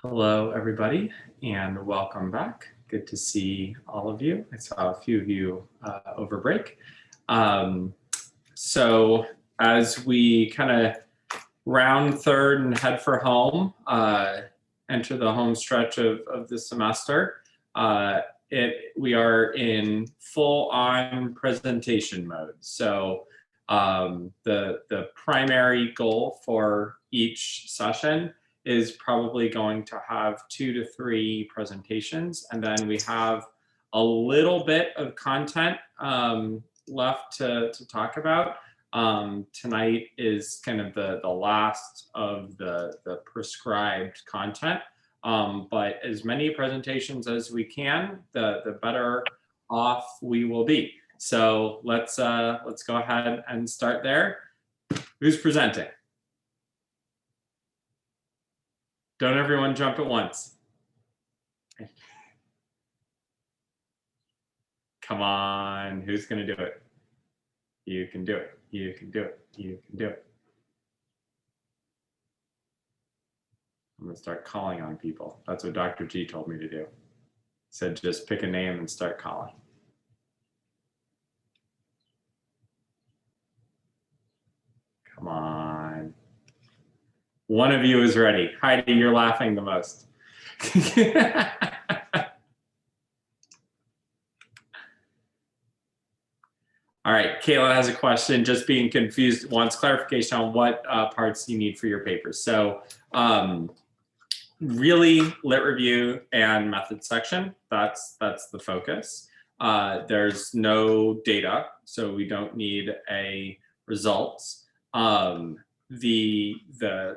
Hello, everybody, and welcome back. Good to see all of you. I saw a few of you over break. So as we kind of round third and head for home, enter the home stretch of the semester, we are in full-on presentation mode. So the primary goal for each session is probably going to have 2 to 3 presentations, and then we have a little bit of content left to talk about. Tonight is kind of the last of the prescribed content, but as many presentations as we can, the better off we will be. So let's go ahead and start there. Who's presenting? Don't everyone jump at once. Come on, who's gonna do it? You can do it, you can do it, you can do it. I'm gonna start calling on people. That's what Dr. G told me to do. He said just pick a name and start calling. Come on. One of you is ready. Heidi, you're laughing the most. All right, Caitlin has a question, just being confused, wants clarification on what parts you need for your papers. So really lit review and method section, that's the focus. There's no data, so we don't need a results. The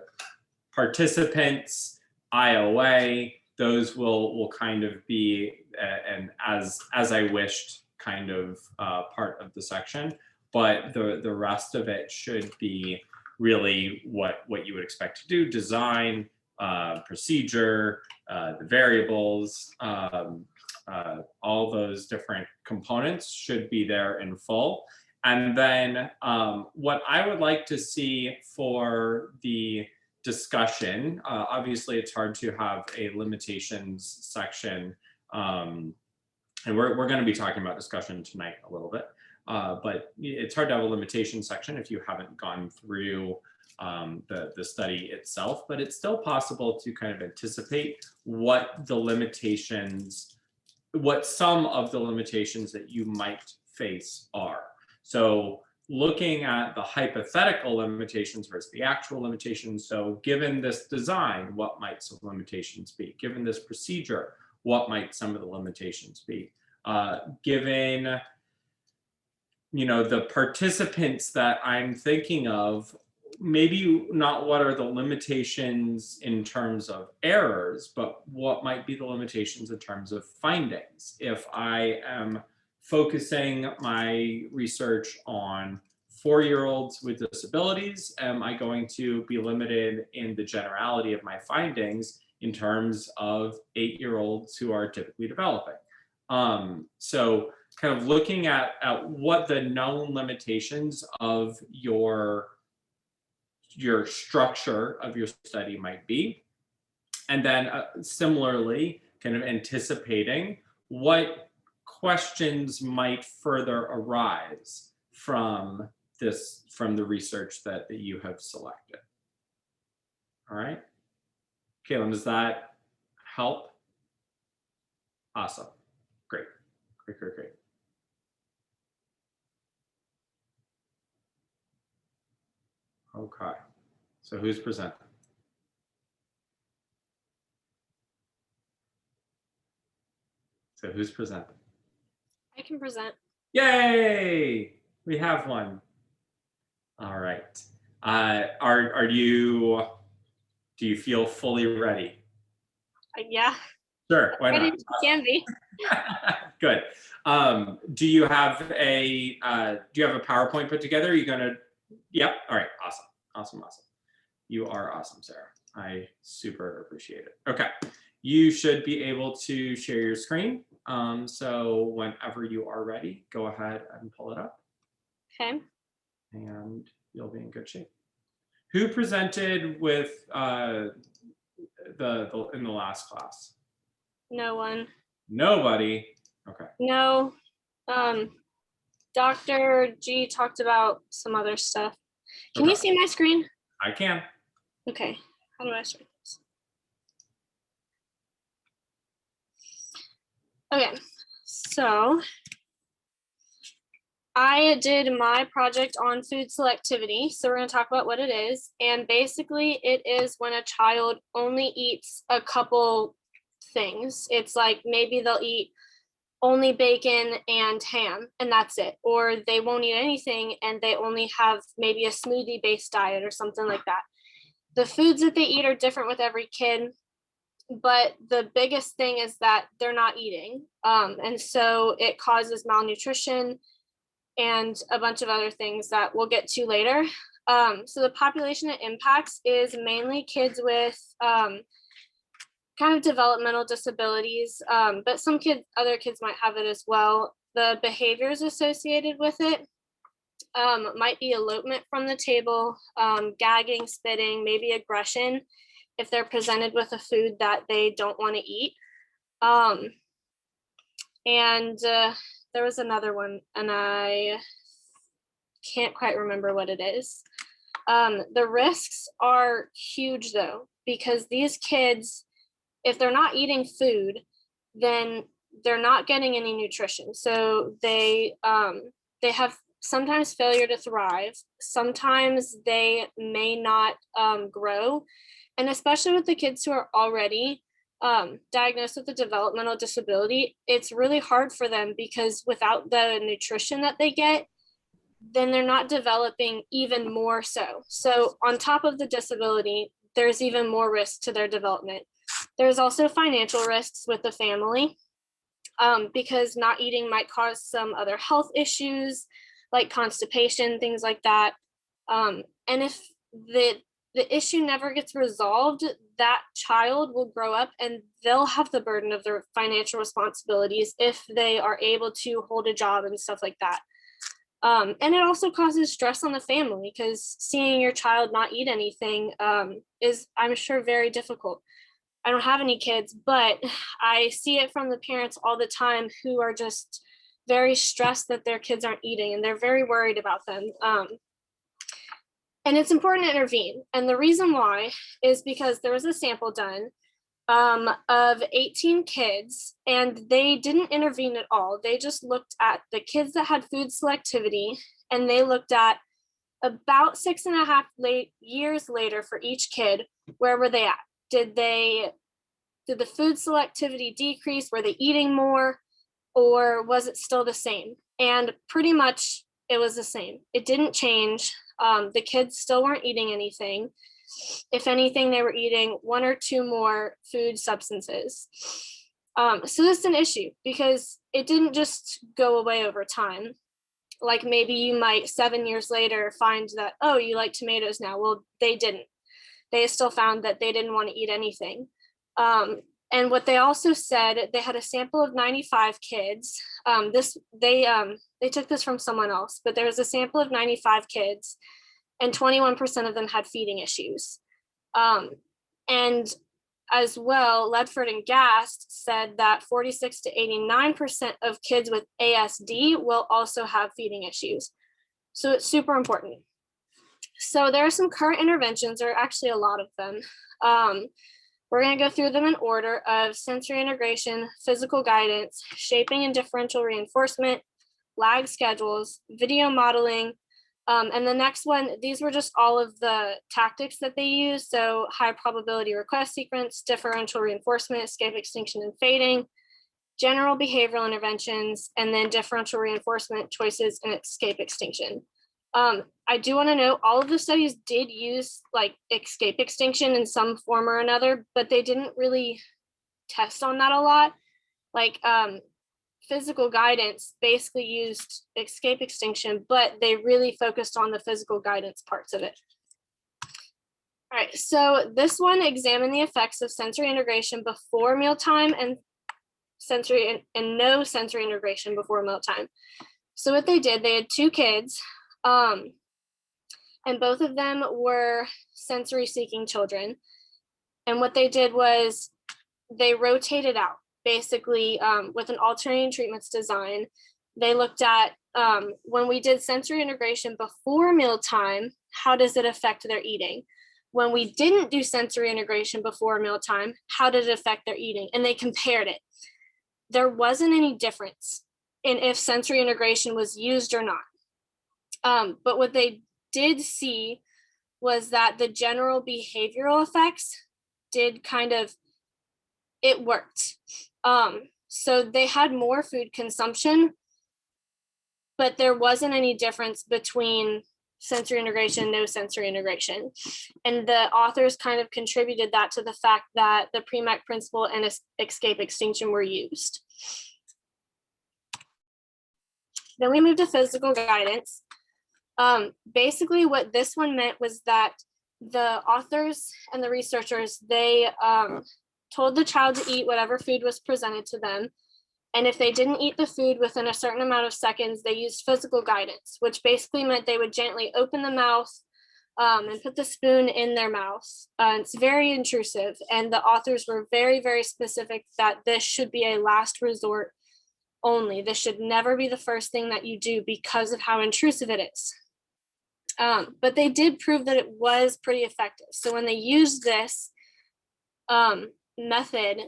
participants, IOA, those will kind of be an as I wished kind of part of the section, but the rest of it should be really what you would expect to do: design, procedure, the variables, all those different components should be there in full. And then what I would like to see for the discussion, obviously it's hard to have a limitations section, and we're going to be talking about discussion tonight a little bit, but it's hard to have a limitation section if you haven't gone through the study itself, but it's still possible to kind of anticipate what the limitations, what some of the limitations that you might face are. So looking at the hypothetical limitations versus the actual limitations. So given this design, what might some limitations be? Given this procedure, what might some of the limitations be? Given, you know, the participants that I'm thinking of, maybe not what are the limitations in terms of errors, but what might be the limitations in terms of findings. If I am focusing my research on 4-year-olds with disabilities, am I going to be limited in the generality of my findings in terms of 8-year-olds who are typically developing? So kind of looking at what the known limitations of your structure of your study might be. And then similarly, kind of anticipating what questions might further arise from the research that you have selected. All right. Caitlin, does that help? Awesome. Great. Great, great, great. Okay. So who's presenting? So who's presenting? I can present. Yay! We have one. All right. Are you? Do you feel fully ready? Yeah. Sure. Why Ready not? can be. Good. Do you have a PowerPoint put together? Are you gonna? Yep. All right. Awesome. Awesome. Awesome. You are awesome, Sarah. I super appreciate it. Okay. You should be able to share your screen. So whenever you are ready, go ahead and pull it up. Okay. And you'll be in good shape. Who presented with in the last class? No one. Nobody. Okay. No. Dr. G talked about some other stuff. Can you Okay. see my screen? I can. Okay. How do I start this? Okay. So I did my project on food selectivity. So we're going to talk about what it is. And basically, it is when a child only eats a couple things. It's like maybe they'll eat only bacon and ham, and that's it. Or they won't eat anything and they only have maybe a smoothie based diet or something like that. The foods that they eat are different with every kid, but the biggest thing is that they're not eating. And so it causes malnutrition and a bunch of other things that we'll get to later. So the population it impacts is mainly kids with kind of developmental disabilities, but some kids, other kids might have it as well. The behaviors associated with it might be elopement from the table, gagging, spitting, maybe aggression if they're presented with a food that they don't want to eat. And there was another one, and I can't quite remember what it is. The risks are huge though, because these kids, if they're not eating food, then they're not getting any nutrition. So they have sometimes failure to thrive. Sometimes they may not grow. And especially with the kids who are already diagnosed with a developmental disability, it's really hard for them because without the nutrition that they get, then they're not developing even more so. So on top of the disability, there's even more risk to their development. There's also financial risks with the family because not eating might cause some other health issues like constipation, things like that. And if the issue never gets resolved, that child will grow up and they'll have the burden of their financial responsibilities if they are able to hold a job and stuff like that. And it also causes stress on the family because seeing your child not eat anything is, I'm sure, very difficult. I don't have any kids, but I see it from the parents all the time who are just very stressed that their kids aren't eating and they're very worried about them. And it's important to intervene. And the reason why is because there was a sample done of 18 kids and they didn't intervene at all. They just looked at the kids that had food selectivity and they looked at about 6.5 years later for each kid, where were they at? Did the food selectivity decrease? Were they eating more? Or was it still the same? And pretty much it was the same. It didn't change. The kids still weren't eating anything. If anything, they were eating 1 or 2 more food substances. So this is an issue because it didn't just go away over time. Like maybe you might 7 years later find that, oh, you like tomatoes now. Well, they didn't. They still found that they didn't want to eat anything. And what they also said, they had a sample of 95 kids. They took this from someone else, but there was a sample of 95 kids and 21% of them had feeding issues. And as well, Ledford and Gast said that 46 to 89% of kids with ASD will also have feeding issues. So it's super important. So there are some current interventions, there are actually a lot of them. We're going to go through them in order of sensory integration, physical guidance, shaping and differential reinforcement, lag schedules, video modeling, and the next one, these were just all of the tactics that they use. So high probability request sequence, differential reinforcement, escape, extinction, and fading, general behavioral interventions, and then differential reinforcement, choices, and escape, extinction. I do want to note all of the studies did use like escape extinction in some form or another, but they didn't really test on that a lot. Like physical guidance basically used escape extinction, but they really focused on the physical guidance parts of it. All right, so this one examined the effects of sensory integration before mealtime and no sensory integration before mealtime. So what they did, they had 2 kids, and both of them were sensory seeking children. And what they did was they rotated out, basically with an alternating treatments design. They looked at when we did sensory integration before mealtime, how does it affect their eating? When we didn't do sensory integration before mealtime, how did it affect their eating? And they compared it. There wasn't any difference in if sensory integration was used or not. But what they did see was that the general behavioral effects did kind of, it worked. So they had more food consumption, but there wasn't any difference between sensory integration and no sensory integration. And the authors kind of contributed that to the fact that the PREMAC principle and escape extinction were used. Then we moved to physical guidance. Basically what this one meant was that the authors and the researchers, they told the child to eat whatever food was presented to them. And if they didn't eat the food within a certain amount of seconds, they used physical guidance, which basically meant they would gently open the mouth and put the spoon in their mouth. It's very intrusive. And the authors were very, very specific that this should be a last resort only. This should never be the first thing that you do because of how intrusive it is. But they did prove that it was pretty effective. So when they used this method,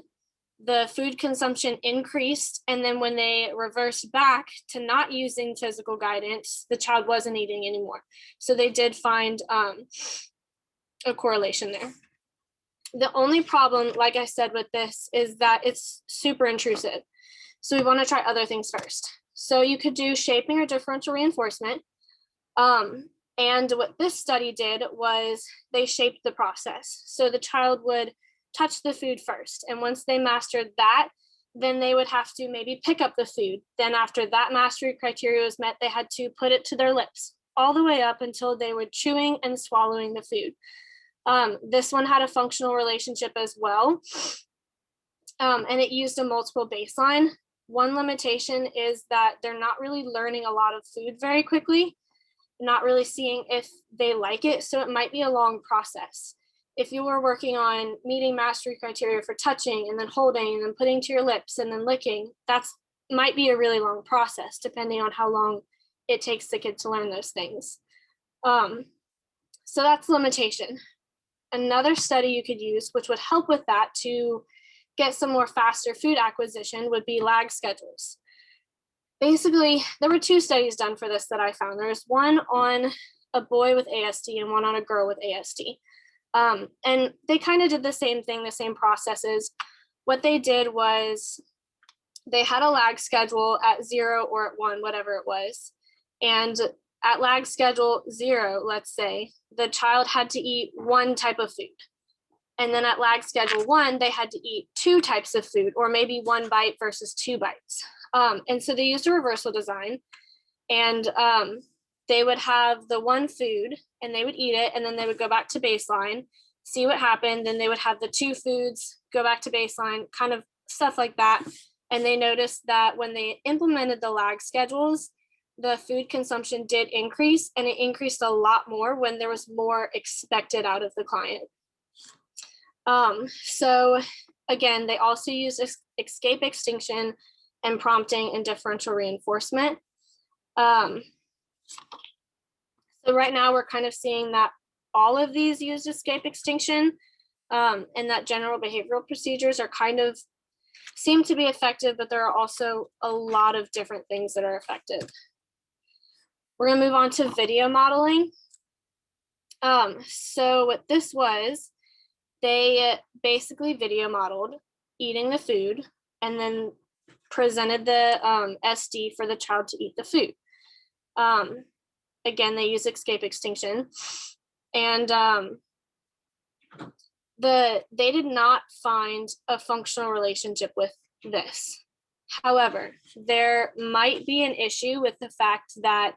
the food consumption increased, and then when they reversed back to not using physical guidance, the child wasn't eating anymore. So they did find a correlation there. The only problem, like I said, with this is that it's super intrusive. So we want to try other things first. So you could do shaping or differential reinforcement. And what this study did was they shaped the process. So the child would touch the food first. And once they mastered that, then they would have to maybe pick up the food. Then after that mastery criteria was met, they had to put it to their lips all the way up until they were chewing and swallowing the food. This one had a functional relationship as well. And it used a multiple baseline. One limitation is that they're not really learning a lot of food very quickly, not really seeing if they like it. So it might be a long process. If you were working on meeting mastery criteria for touching and then holding and then putting to your lips and then licking, that's might be a really long process depending on how long it takes the kid to learn those things. So that's limitation. Another study you could use, which would help with that to get some more faster food acquisition, would be lag schedules. Basically, there were two studies done for this that I found. There's one on a boy with ASD and one on a girl with ASD. And they kind of did the same thing, the same processes. What they did was they had a lag schedule at 0 or at 1, whatever it was. And at lag schedule 0, let's say, the child had to eat one type of food. And then at lag schedule 1, they had to eat 2 types of food, or maybe 1 bite versus 2 bites. And so they used a reversal design, and they would have the one food and they would eat it, and then they would go back to baseline, see what happened. Then they would have the 2 foods, go back to baseline, kind of stuff like that. And they noticed that when they implemented the lag schedules, the food consumption did increase, and it increased a lot more when there was more expected out of the client. So again, they also use escape extinction and prompting and differential reinforcement. So right now we're kind of seeing that all of these use escape extinction, and that general behavioral procedures are kind of seem to be effective, but there are also a lot of different things that are effective. We're gonna move on to video modeling. So what this was, they basically video modeled eating the food and then presented the SD for the child to eat the food. Again, they use escape extinction, and they did not find a functional relationship with this. However, there might be an issue with the fact that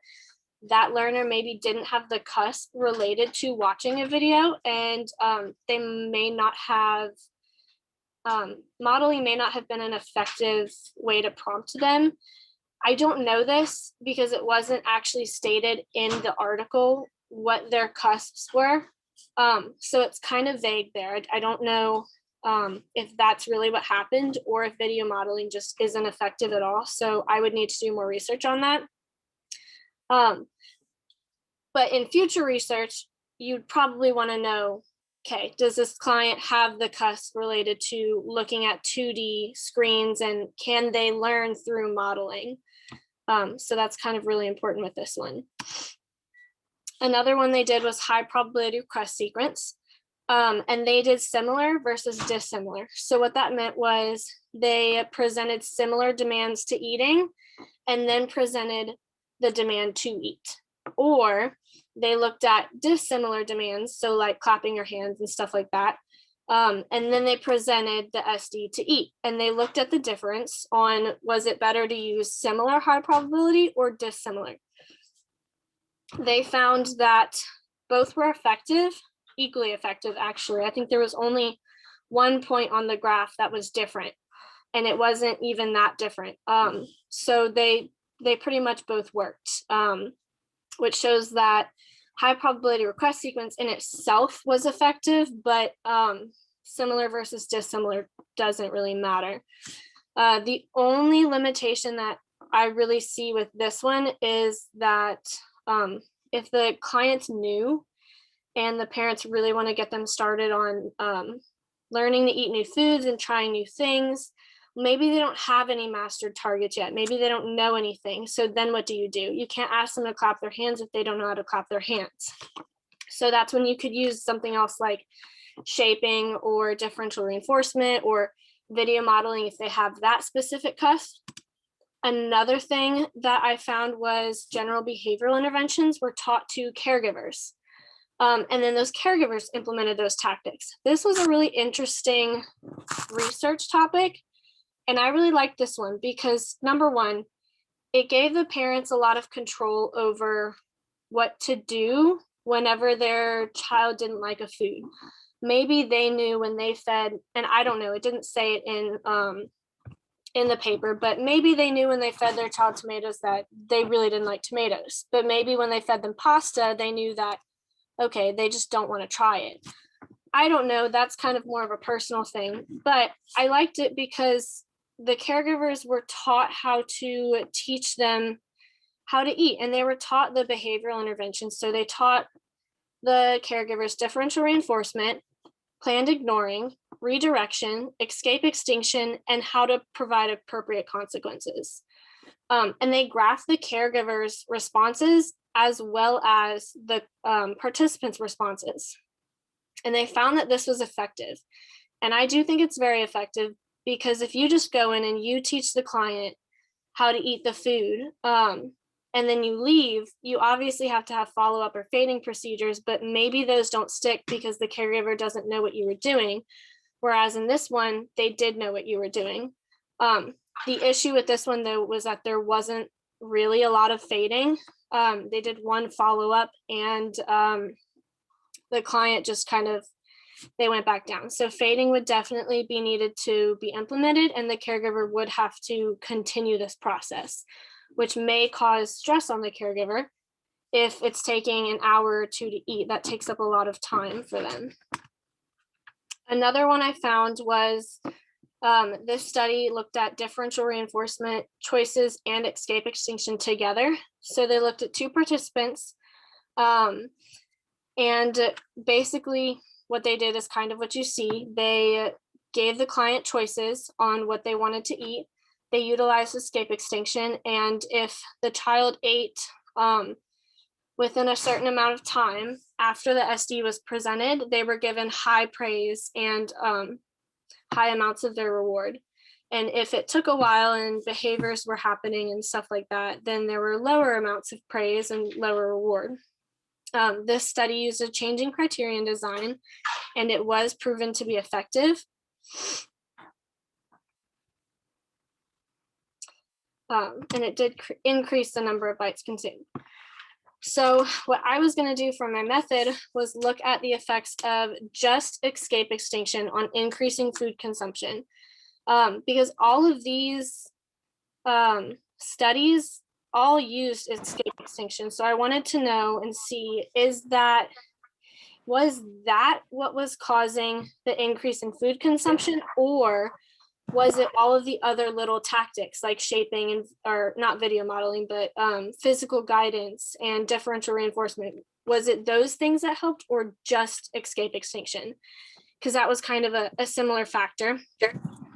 that learner maybe didn't have the cusp related to watching a video, and they may not have, modeling may not have been an effective way to prompt them. I don't know this because it wasn't actually stated in the article what their cusps were. So it's kind of vague there. I don't know if that's really what happened or if video modeling just isn't effective at all. So I would need to do more research on that. But in future research, you'd probably want to know, okay, does this client have the cusp related to looking at 2D screens, and can they learn through modeling? So that's kind of really important with this one. Another one they did was high probability request sequence. And they did similar versus dissimilar. So what that meant was they presented similar demands to eating and then presented the demand to eat. Or they looked at dissimilar demands, so like clapping your hands and stuff like that. And then they presented the SD to eat, and they looked at the difference on, was it better to use similar high probability or dissimilar? They found that both were effective, equally effective, actually. I think there was only 1 point on the graph that was different, and it wasn't even that different. So they pretty much both worked, which shows that high probability request sequence in itself was effective, but similar versus dissimilar doesn't really matter. The only limitation that I really see with this one is that if the client's new and the parents really want to get them started on learning to eat new foods and trying new things, maybe they don't have any mastered targets yet. Maybe they don't know anything. So then what do? You can't ask them to clap their hands if they don't know how to clap their hands. So that's when you could use something else like shaping or differential reinforcement or video modeling if they have that specific cusp. Another thing that I found was general behavioral interventions were taught to caregivers. And then those caregivers implemented those tactics. This was a really interesting research topic. And I really liked this one because, number one, it gave the parents a lot of control over what to do whenever their child didn't like a food. Maybe they knew when they fed, and I don't know, it didn't say it in the paper, but maybe they knew when they fed their child tomatoes that they really didn't like tomatoes. But maybe when they fed them pasta, they knew that, okay, they just don't want to try it. I don't know, that's kind of more of a personal thing, but I liked it because the caregivers were taught how to teach them how to eat, and they were taught the behavioral interventions. So they taught the caregivers differential reinforcement, planned ignoring, redirection, escape extinction, and how to provide appropriate consequences. And they graphed the caregivers' responses as well as the participants' responses. And they found that this was effective. And I do think it's very effective because if you just go in and you teach the client how to eat the food, and then you leave, you obviously have to have follow-up or fading procedures, but maybe those don't stick because the caregiver doesn't know what you were doing. Whereas in this one, they did know what you were doing. The issue with this one, though, was that there wasn't really a lot of fading. They did one follow-up, and the client just kind of, they went back down. So fading would definitely be needed to be implemented, and the caregiver would have to continue this process, which may cause stress on the caregiver. If it's taking an hour or two to eat, that takes up a lot of time for them. Another one I found was this study looked at differential reinforcement choices and escape extinction together. So they looked at two participants, and basically what they did is kind of what you see. They gave the client choices on what they wanted to eat. They utilized escape extinction, and if the child ate within a certain amount of time after the SD was presented, they were given high praise and high amounts of their reward. And if it took a while and behaviors were happening and stuff like that, then there were lower amounts of praise and lower reward. This study used a changing criterion design, and it was proven to be effective. And it did increase the number of bites consumed. So what I was going to do for my method was look at the effects of just escape extinction on increasing food consumption, because all of these studies all used escape extinction. So I wanted to know and see, is that was that what was causing the increase in food consumption, or was it all of the other little tactics like shaping and, or not video modeling, but physical guidance and differential reinforcement? Was it those things that helped, or just escape extinction? Because that was kind of a similar factor.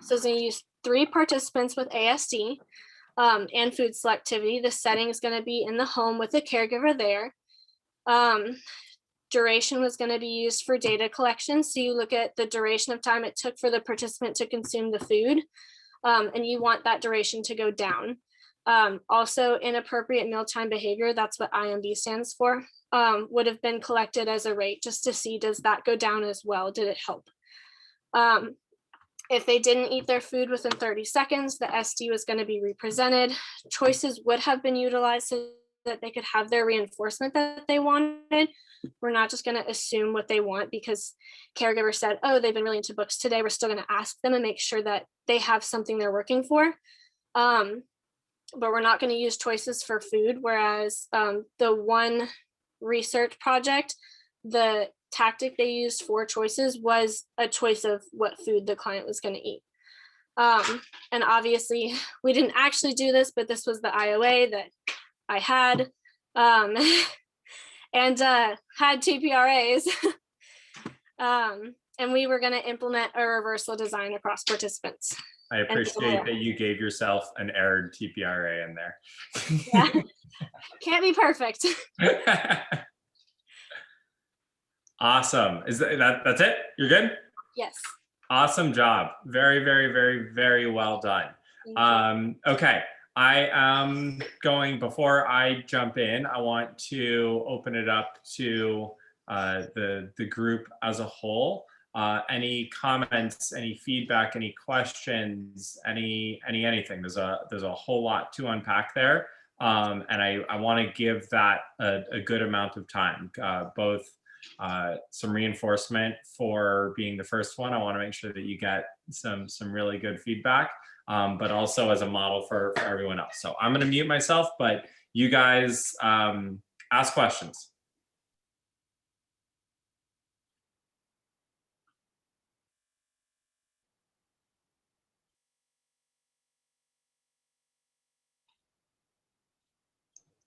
So it's going to use 3 participants with ASD and food selectivity. The setting is going to be in the home with a caregiver there. Duration was going to be used for data collection. So you look at the duration of time it took for the participant to consume the food, and you want that duration to go down. Also, inappropriate mealtime behavior, that's what IMB stands for, would have been collected as a rate just to see, does that go down as well? Did it help? If they didn't eat their food within 30 seconds, the SD was going to be represented. Choices would have been utilized so that they could have their reinforcement that they wanted. We're not just going to assume what they want because caregivers said, oh, they've been really into books today. We're still going to ask them and make sure that they have something they're working for. But we're not going to use choices for food. Whereas the one research project, the tactic they used for choices was a choice of what food the client was going to eat. And obviously we didn't actually do this, but this was the IOA that I had. And had TPRAs. And we were going to implement a reversal design across participants. I appreciate that you gave yourself an errored TPRA in there. Yeah. Can't be perfect. Awesome. Is that's it? You're good? Yes. Awesome job. Very, very, very, very well done. Okay. I am going, before I jump in, I want to open it up to the group as a whole. Any comments, any feedback, any questions, anything. There's a whole lot to unpack there. And I want to give that a good amount of time, both some reinforcement for being the first one. I want to make sure that you get some really good feedback. But also as a model for everyone else. So I'm going to mute myself, but you guys ask questions.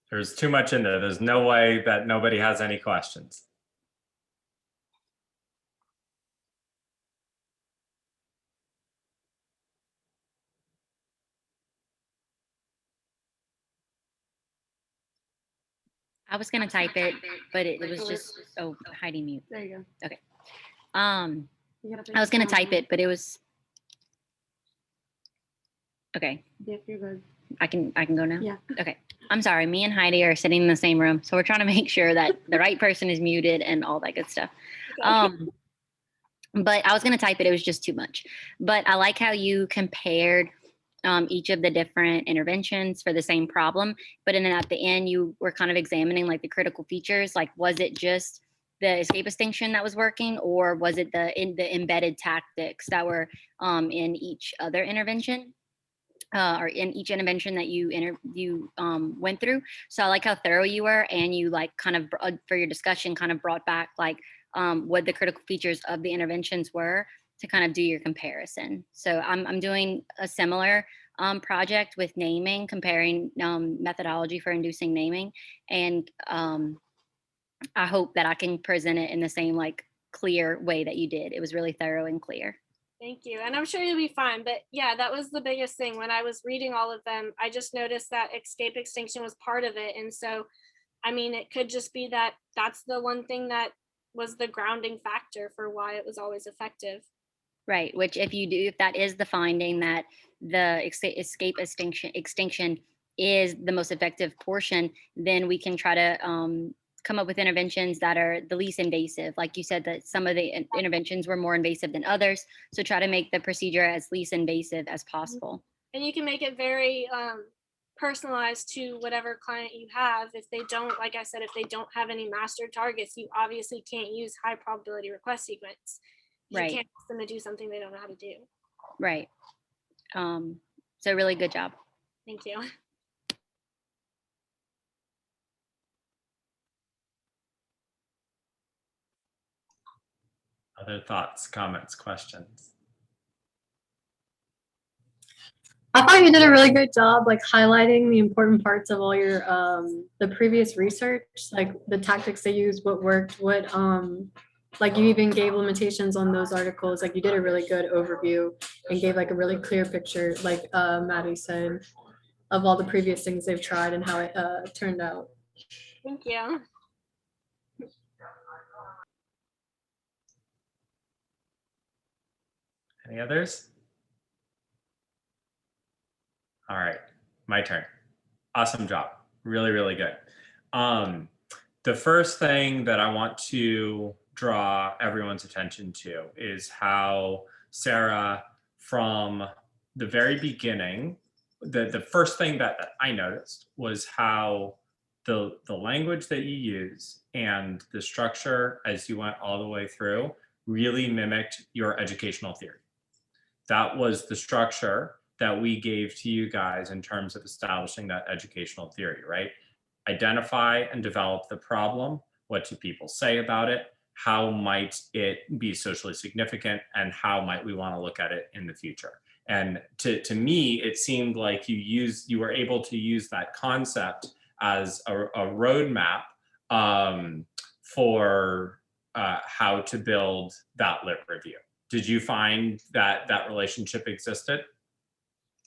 There's too much in there. There's no way that nobody has any questions. I was gonna type it, but it was just, oh, Heidi mute. There you go. Okay. I was gonna type it, but it was, okay. Yeah, you're good. I can go now? Yeah. Okay. I'm sorry. Me and Heidi are sitting in the same room. So we're trying to make sure that the right person is muted and all that good stuff. But I was going to type it. It was just too much. But I like how you compared each of the different interventions for the same problem. But then at the end, you were kind of examining like the critical features. Like, was it just the escape extinction that was working, or was it the embedded tactics that were in each other intervention? Or in each intervention that you went through. So I like how thorough you were, and you like kind of for your discussion kind of brought back like what the critical features of the interventions were to kind of do your comparison. So I'm doing a similar project with naming, comparing methodology for inducing naming, and I hope that I can present it in the same like clear way that you did. It was really thorough and clear. Thank you. And I'm sure you'll be fine. But yeah, that was the biggest thing. When I was reading all of them, I just noticed that escape extinction was part of it. And so, I mean, it could just be that that's the one thing that was the grounding factor for why it was always effective. Right. Which if that is the finding that the escape extinction is the most effective portion, then we can try to come up with interventions that are the least invasive. Like you said, that some of the interventions were more invasive than others. So try to make the procedure as least invasive as possible. And you can make it very personalized to whatever client you have. If they don't, like I said, if they don't have any master targets, you obviously can't use high probability request sequence. You Right. can't ask them to do something they don't know how to do. Right. So really good job. Thank you. Other thoughts, comments, questions? I thought you did a really great job, like highlighting the important parts of all your the previous research, like the tactics they used, what worked, what like you even gave limitations on those articles. Like you did a really good overview and gave like a really clear picture, like Maddie said, of all the previous things they've tried and how it turned out. Thank you. Any others? All right, my turn. Awesome job. Really, really good. The first thing that I want to draw everyone's attention to is how Sarah, from the very beginning, the first thing that I noticed was how the language that you use and the structure as you went all the way through really mimicked your educational theory. That was the structure that we gave to you guys in terms of establishing that educational theory, right? Identify and develop the problem. What do people say about it? How might it be socially significant? And how might we want to look at it in the future? And to me, it seemed like you were able to use that concept as a roadmap for how to build that lit review. Did you find that that relationship existed?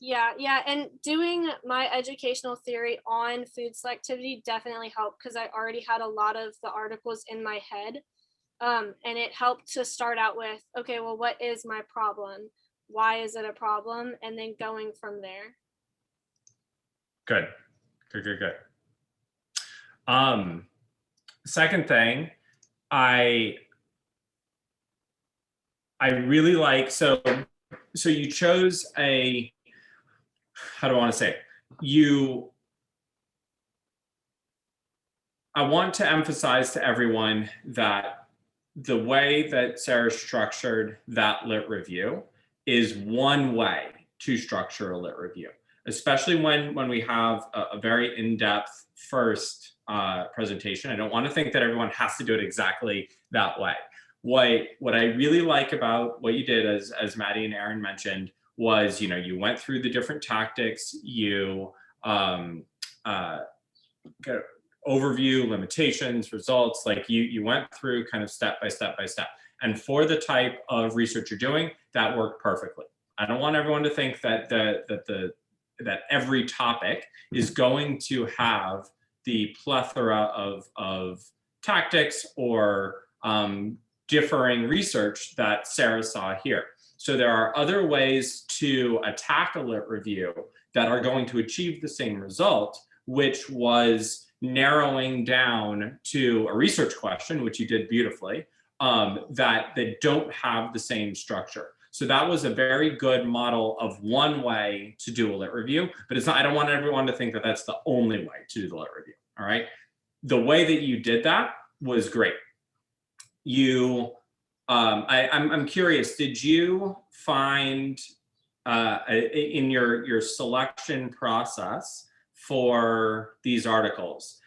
Yeah, and doing my educational theory on food selectivity definitely helped because I already had a lot of the articles in my head. And it helped to start out with, okay, well, what is my problem? Why is it a problem? And then going from there. Good. Second thing, I really like, so you chose a, how do I want to say it? I want to emphasize to everyone that the way that Sarah structured that lit review is one way to structure a lit review, especially when we have a very in-depth first presentation. I don't want to think that everyone has to do it exactly that way. What I really like about what you did, as Maddie and Aaron mentioned, was, you went through the different tactics, you overview, limitations, results, like you went through kind of step by step by step. And for the type of research you're doing, that worked perfectly. I don't want everyone to think that that every topic is going to have the plethora of tactics or differing research that Sarah saw here. So there are other ways to attack a lit review that are going to achieve the same result, which was narrowing down to a research question, which you did beautifully, that don't have the same structure. So that was a very good model of one way to do a lit review, but it's not, I don't want everyone to think that that's the only way to do the lit review, all right? The way that you did that was great. I'm curious, did you find in your selection process for these articles,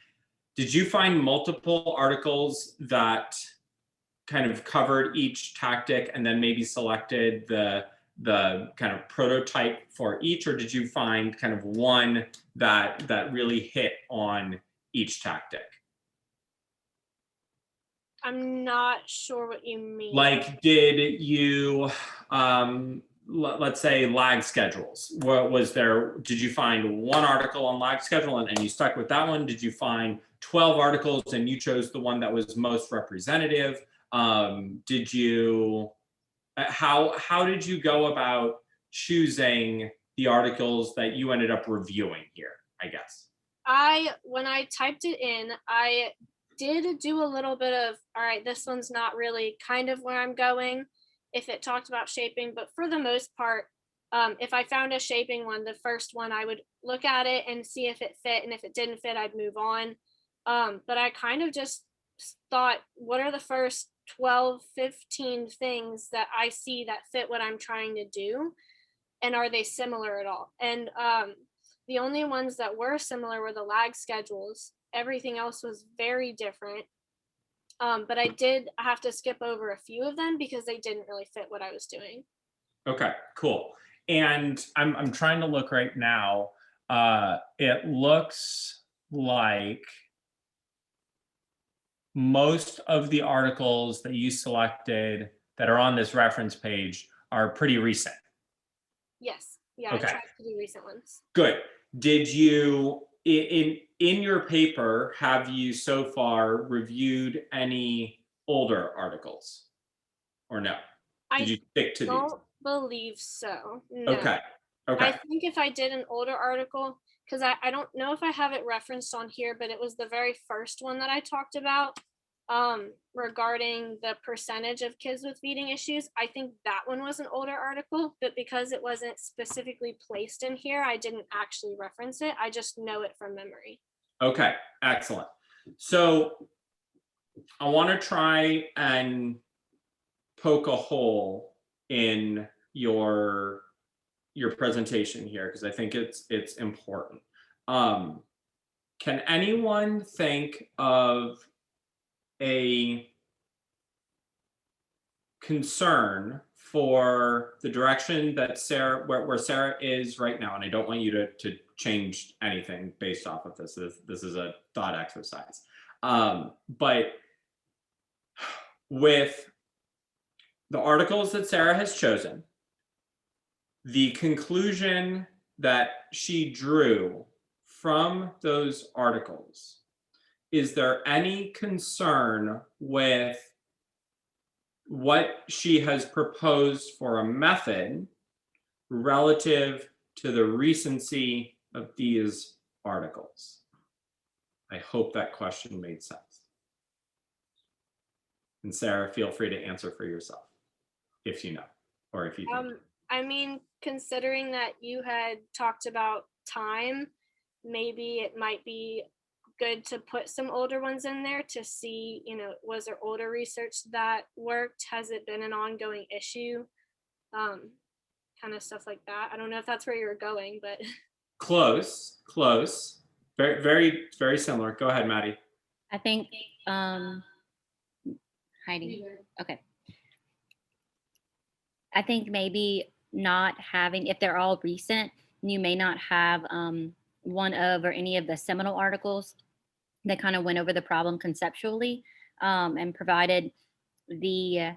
did you find multiple articles that kind of covered each tactic and then maybe selected the kind of prototype for each, or did you find kind of one that really hit on each tactic? I'm not sure what you mean. Like, did you, let's say lag schedules, did you find one article on lag schedule and you stuck with that one? Did you find 12 articles and you chose the one that was most representative? How did you go about choosing the articles that you ended up reviewing here, I guess? When I typed it in, I did do a little bit of, all right, this one's not really kind of where I'm going if it talked about shaping, but for the most part, if I found a shaping one, the first one, I would look at it and see if it fit, and if it didn't fit, I'd move on. But I kind of just thought, what are the first 12, 15 things that I see that fit what I'm trying to do, and are they similar at all? And the only ones that were similar were the lag schedules. Everything else was very different. But I did have to skip over a few of them because they didn't really fit what I was doing. Okay, cool. And I'm trying to look right now. It looks like most of the articles that you selected that are on this reference page are pretty recent. Yes. Yeah, Okay. I tried to do recent ones. Good. Did you in your paper have you so far reviewed any older articles or no? Did I you stick to these? don't believe so. No. Okay. I Okay. think if I did an older article, because I don't know if I have it referenced on here, but it was the very first one that I talked about regarding the percentage of kids with feeding issues. I think that one was an older article, but because it wasn't specifically placed in here, I didn't actually reference it. I just know it from memory. Okay. Excellent. So I want to try and poke a hole in your presentation here because I think it's important. Can anyone think of a concern for the direction that Sarah, where Sarah is right now? And I don't want you to change anything based off of this. This is a thought exercise. But with the articles that Sarah has chosen, the conclusion that she drew from those articles, is there any concern with what she has proposed for a method relative to the recency of these articles? I hope that question made sense. And Sarah, feel free to answer for yourself if you know, or if you think. I mean, considering that you had talked about time, maybe it might be good to put some older ones in there to see, was there older research that worked? Has it been an ongoing issue? Kind of stuff like that. I don't know if that's where you're going, but Close. Very, very, very similar. Go ahead, Maddie. I think, Heidi, okay. I think maybe not having, if they're all recent, you may not have one of or any of the seminal articles that kind of went over the problem conceptually and provided the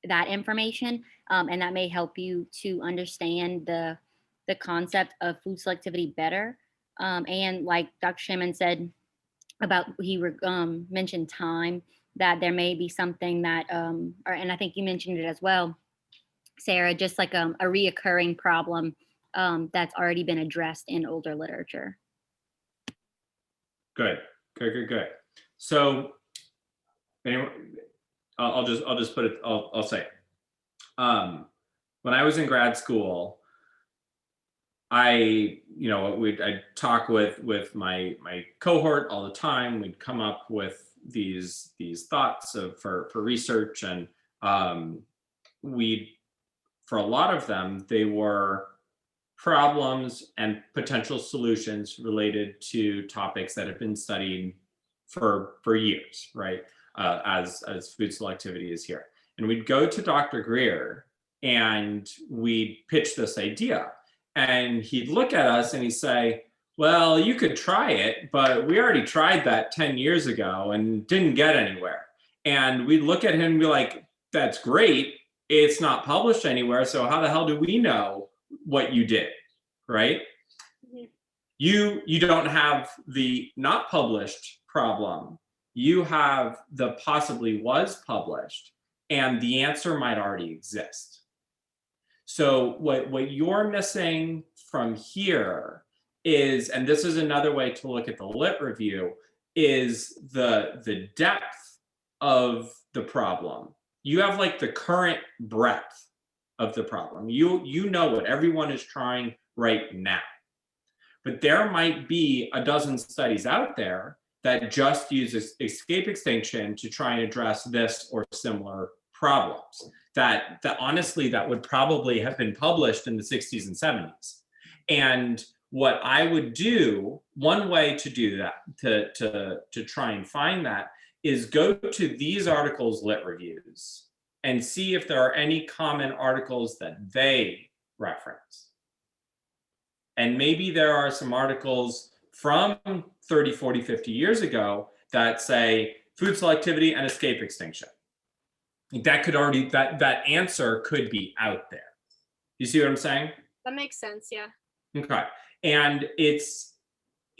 that information, and that may help you to understand the concept of food selectivity better. And like Dr. Shaman said about, he mentioned time, that there may be something that, and I think you mentioned it as well, Sarah, just like a reoccurring problem that's already been addressed in older literature. Good. So, anyway, I'll just put it. I'll say it. When I was in grad school, I'd talk with my cohort all the time. We'd come up with these thoughts for research, and for a lot of them, they were problems and potential solutions related to topics that have been studied for years, right? As food selectivity is here. And we'd go to Dr. Greer and we'd pitch this idea. And he'd look at us and he'd say, well, you could try it, but we already tried that 10 years ago and didn't get anywhere. And we'd look at him and be like, that's great. It's not published anywhere. So how the hell do we know what you did, right? Mm-hmm. You don't have the not published problem. You have the possibly was published, and the answer might already exist. So what you're missing from here is, and this is another way to look at the lit review, is the depth of the problem. You have like the current breadth of the problem. You know what everyone is trying right now. But there might be a dozen studies out there that just use escape extinction to try and address this or similar problems that honestly that would probably have been published in the 60s and 70s. And what I would do, one way to do that, to try and find that, is go to these articles' lit reviews and see if there are any common articles that they reference. And maybe there are some articles from 30, 40, 50 years ago that say food selectivity and escape extinction. That could already, that answer could be out there. You see what I'm saying? That makes sense, yeah. Okay. And it's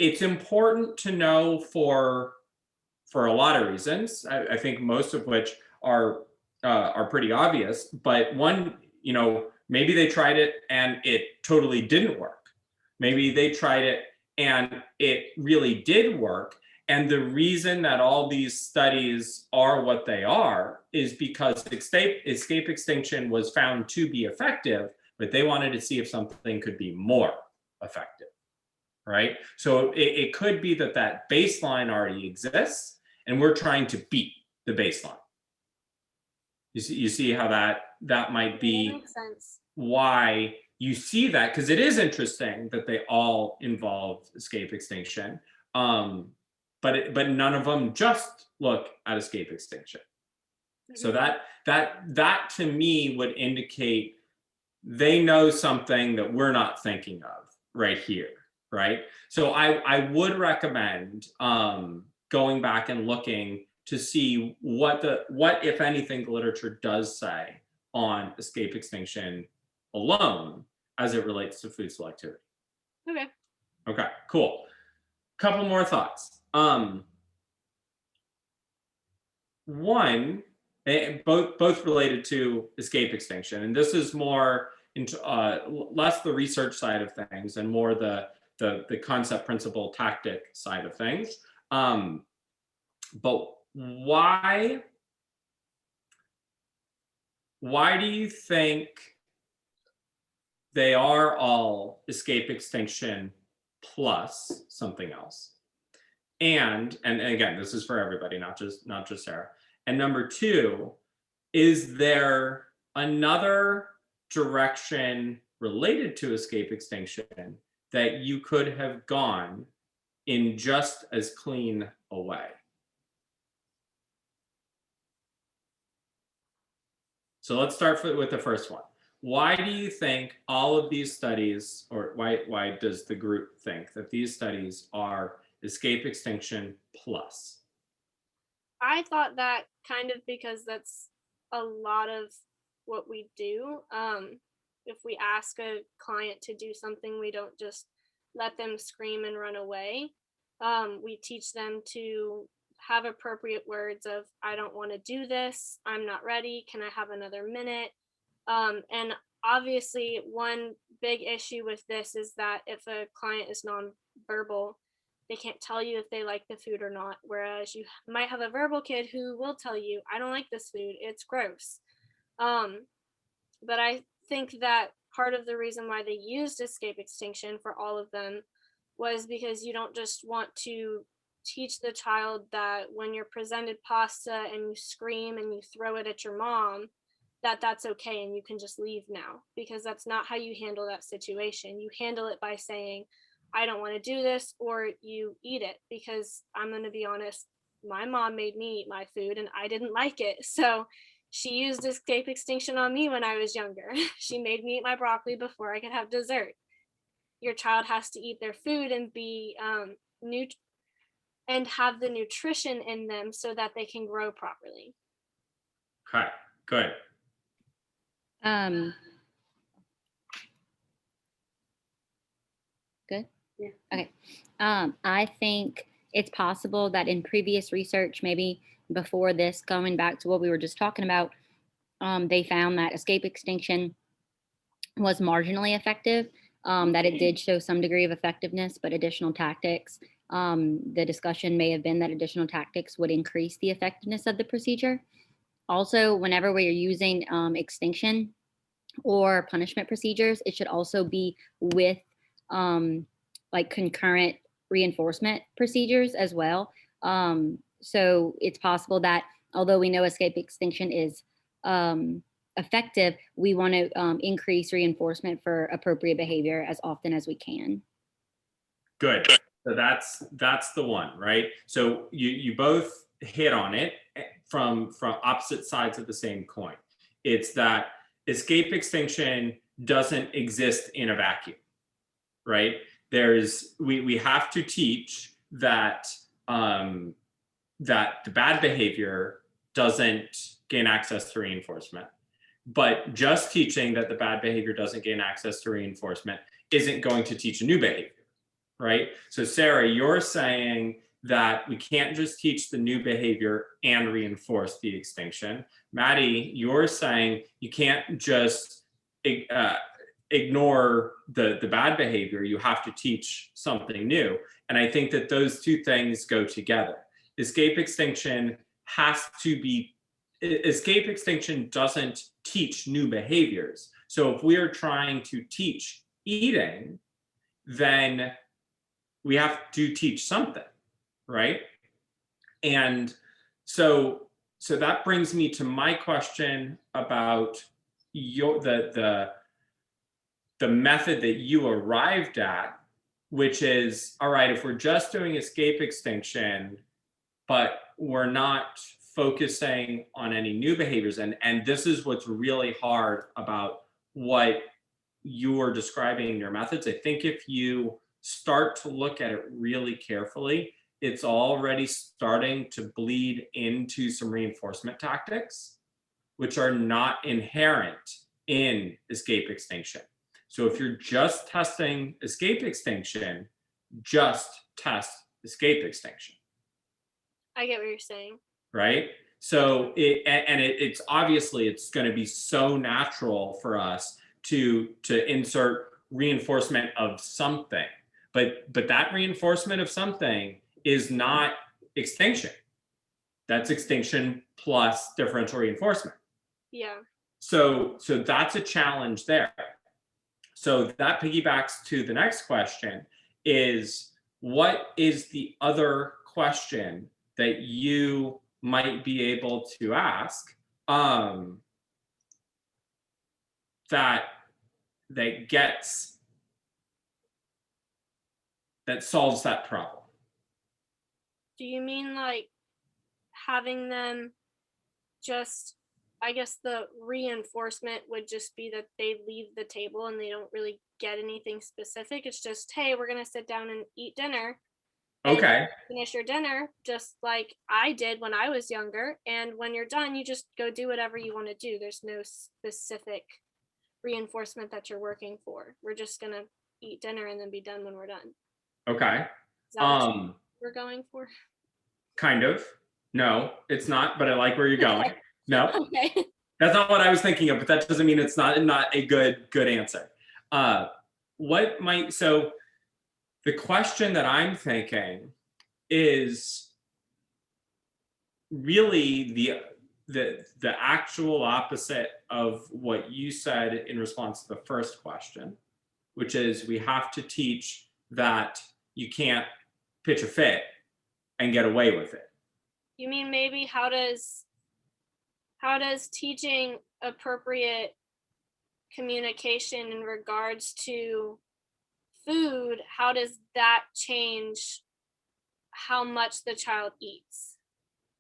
important to know for a lot of reasons. I think most of which are pretty obvious. But one, maybe they tried it and it totally didn't work. Maybe they tried it and it really did work. And the reason that all these studies are what they are is because escape extinction was found to be effective, but they wanted to see if something could be more effective, right? So it could be that baseline already exists and we're trying to beat the baseline. You see how that might be That makes sense. why you see that, because it is interesting that they all involve escape extinction. But none of them just look at escape extinction. So that to me would indicate they know something that we're not thinking of right here, right? So I would recommend going back and looking to see what if anything the literature does say on escape extinction alone as it relates to food selectivity. Okay, cool. Couple more thoughts. One, both related to escape extinction, and this is more into less the research side of things and more the concept, principle, tactic side of things. But why do you think they are all escape extinction plus something else? And again, this is for everybody, not just Sarah. And number two, is there another direction related to escape extinction that you could have gone in just as clean a way? So let's start with the first one. Why do you think all of these studies, or why does the group think that these studies are escape extinction plus? I thought that kind of because that's a lot of what we do. If we ask a client to do something, we don't just let them scream and run away. We teach them to have appropriate words of, I don't want to do this, I'm not ready, can I have another minute? And obviously one big issue with this is that if a client is nonverbal, they can't tell you if they like the food or not. Whereas you might have a verbal kid who will tell you, I don't like this food, it's gross. But I think that part of the reason why they used escape extinction for all of them was because you don't just want to teach the child that when you're presented pasta and you scream and you throw it at your mom, that's okay and you can just leave now, because that's not how you handle that situation. You handle it by saying, I don't want to do this, or you eat it, because I'm going to be honest, my mom made me eat my food and I didn't like it. So she used escape extinction on me when I was younger. She made me eat my broccoli before I could have dessert. Your child has to eat their food and be and have the nutrition in them so that they can grow properly. Okay, good. Good? Yeah. Okay. I think it's possible that in previous research, maybe before this, going back to what we were just talking about, they found that escape extinction was marginally effective, that it did show some degree of effectiveness, but additional tactics, the discussion may have been that additional tactics would increase the effectiveness of the procedure. Also, whenever we're using extinction or punishment procedures, it should also be with like concurrent reinforcement procedures as well. So it's possible that although we know escape extinction is effective, we want to increase reinforcement for appropriate behavior as often as we can. Good. So that's the one, right? So you both hit on it from opposite sides of the same coin. It's that escape extinction doesn't exist in a vacuum, right? We have to teach that that the bad behavior doesn't gain access to reinforcement. But just teaching that the bad behavior doesn't gain access to reinforcement isn't going to teach a new behavior, right? So Sarah, you're saying that we can't just teach the new behavior and reinforce the extinction. Maddie, you're saying you can't just ignore the bad behavior, you have to teach something new. And I think that those two things go together. Escape extinction doesn't teach new behaviors. So if we are trying to teach eating, then we have to teach something, right? And so that brings me to my question about the method that you arrived at, which is, all right, if we're just doing escape extinction, but we're not focusing on any new behaviors, and this is what's really hard about what you're describing in your methods. I think if you start to look at it really carefully, it's already starting to bleed into some reinforcement tactics, which are not inherent in escape extinction. So if you're just testing escape extinction, just test escape extinction. I get what you're saying. Right? So it's obviously it's going to be so natural for us to insert reinforcement of something, but that reinforcement of something is not extinction. That's extinction plus differential reinforcement. Yeah. So that's a challenge there. So that piggybacks to the next question is, what is the other question that you might be able to ask that solves that problem? Do you mean like having them just, I guess the reinforcement would just be that they leave the table and they don't really get anything specific? It's just, hey, we're gonna sit down and eat dinner. Okay. Finish your dinner just like I did when I was younger, and when you're done, you just go do whatever you want to do. There's no specific reinforcement that you're working for. We're just gonna eat dinner and then be done when we're done. Okay. Is that what we're going for? Kind of. No, it's not, but I like where you're going. No. Okay. That's not what I was thinking of, but that doesn't mean it's not a good answer. So the question that I'm thinking is really the actual opposite of what you said in response to the first question, which is we have to teach that you can't pitch a fit and get away with it. You mean maybe how does teaching appropriate communication in regards to food, how does that change how much the child eats?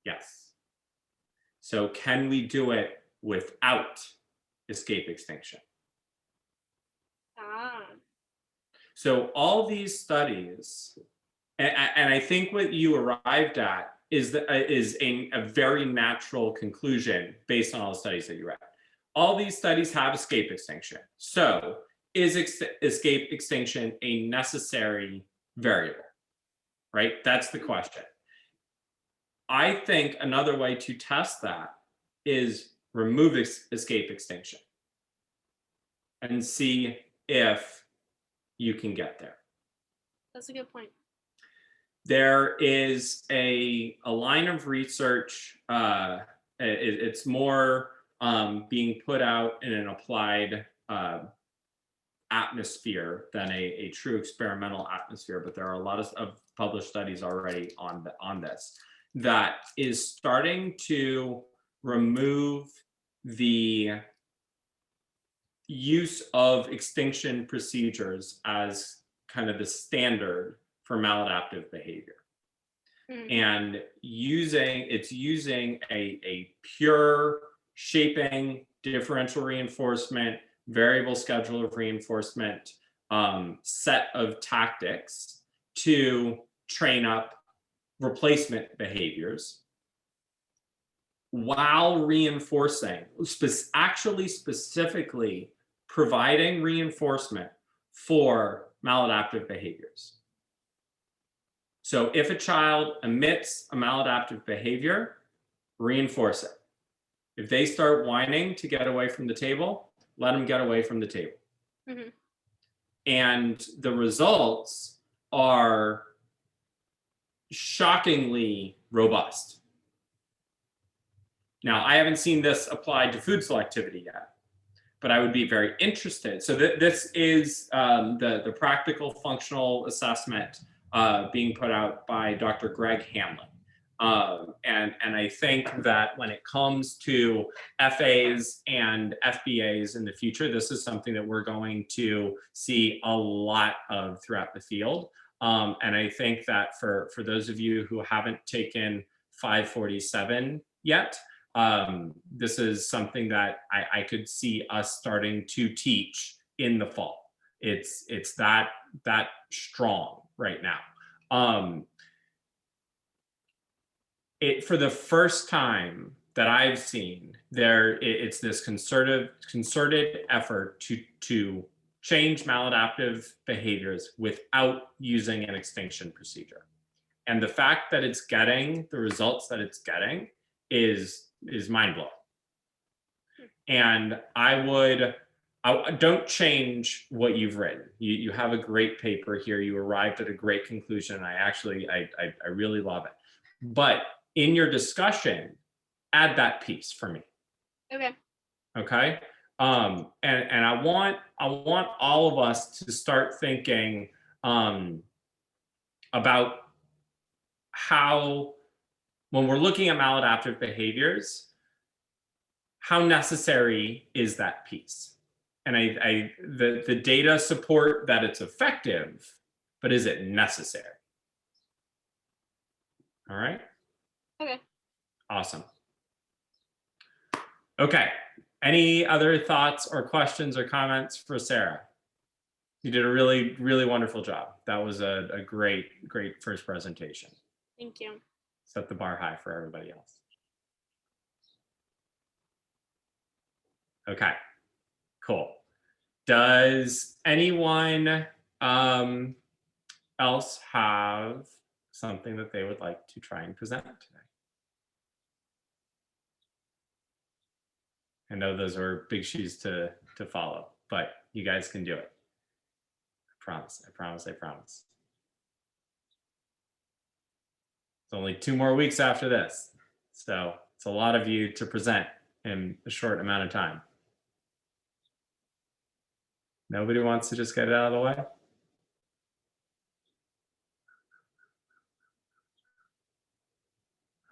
Yes. So can we do it without escape extinction? So all these studies, and I think what you arrived at is a very natural conclusion based on all the studies that you read. All these studies have escape extinction. So is escape extinction a necessary variable? Right? That's the question. I think another way to test that is remove escape extinction and see if you can get there. That's a good point. There is a line of research. It's more being put out in an applied atmosphere than a true experimental atmosphere, but there are a lot of published studies already on this that is starting to remove the use of extinction procedures as kind of the standard for maladaptive behavior. Mhm. and it's using a pure shaping, differential reinforcement, variable schedule of reinforcement set of tactics to train up replacement behaviors while reinforcing, actually specifically providing reinforcement for maladaptive behaviors. So if a child emits a maladaptive behavior, reinforce it. If they start whining to get away from the table, let them get away from the table. Mhm. And the results are shockingly robust. Now, I haven't seen this applied to food selectivity yet, but I would be very interested. So this is the practical functional assessment being put out by Dr. Greg Hamlin. And I think that when it comes to FAs and FBAs in the future, this is something that we're going to see a lot of throughout the field. And I think that for those of you who haven't taken 547 yet, this is something that I could see us starting to teach in the fall. It's that strong right now. For the first time that I've seen, it's this concerted effort to change maladaptive behaviors without using an extinction procedure. And the fact that it's getting the results that it's getting is mind-blowing. And I don't change what you've written. You have a great paper here. You arrived at a great conclusion. I really love it. But in your discussion, add that piece for me. Okay. Okay. And I want all of us to start thinking about how, when we're looking at maladaptive behaviors, how necessary is that piece? And the data support that it's effective, but is it necessary? All right. Okay. Awesome. Okay. Any other thoughts or questions or comments for Sarah? You did a really, really wonderful job. That was a great first presentation. Thank you. Set the bar high for everybody else. Okay, cool. Does anyone else have something that they would like to try and present today? I know those are big shoes to follow, but you guys can do it. I promise, I promise, I promise. It's only 2 more weeks after this, so it's a lot of you to present in a short amount of time. Nobody wants to just get it out of the way?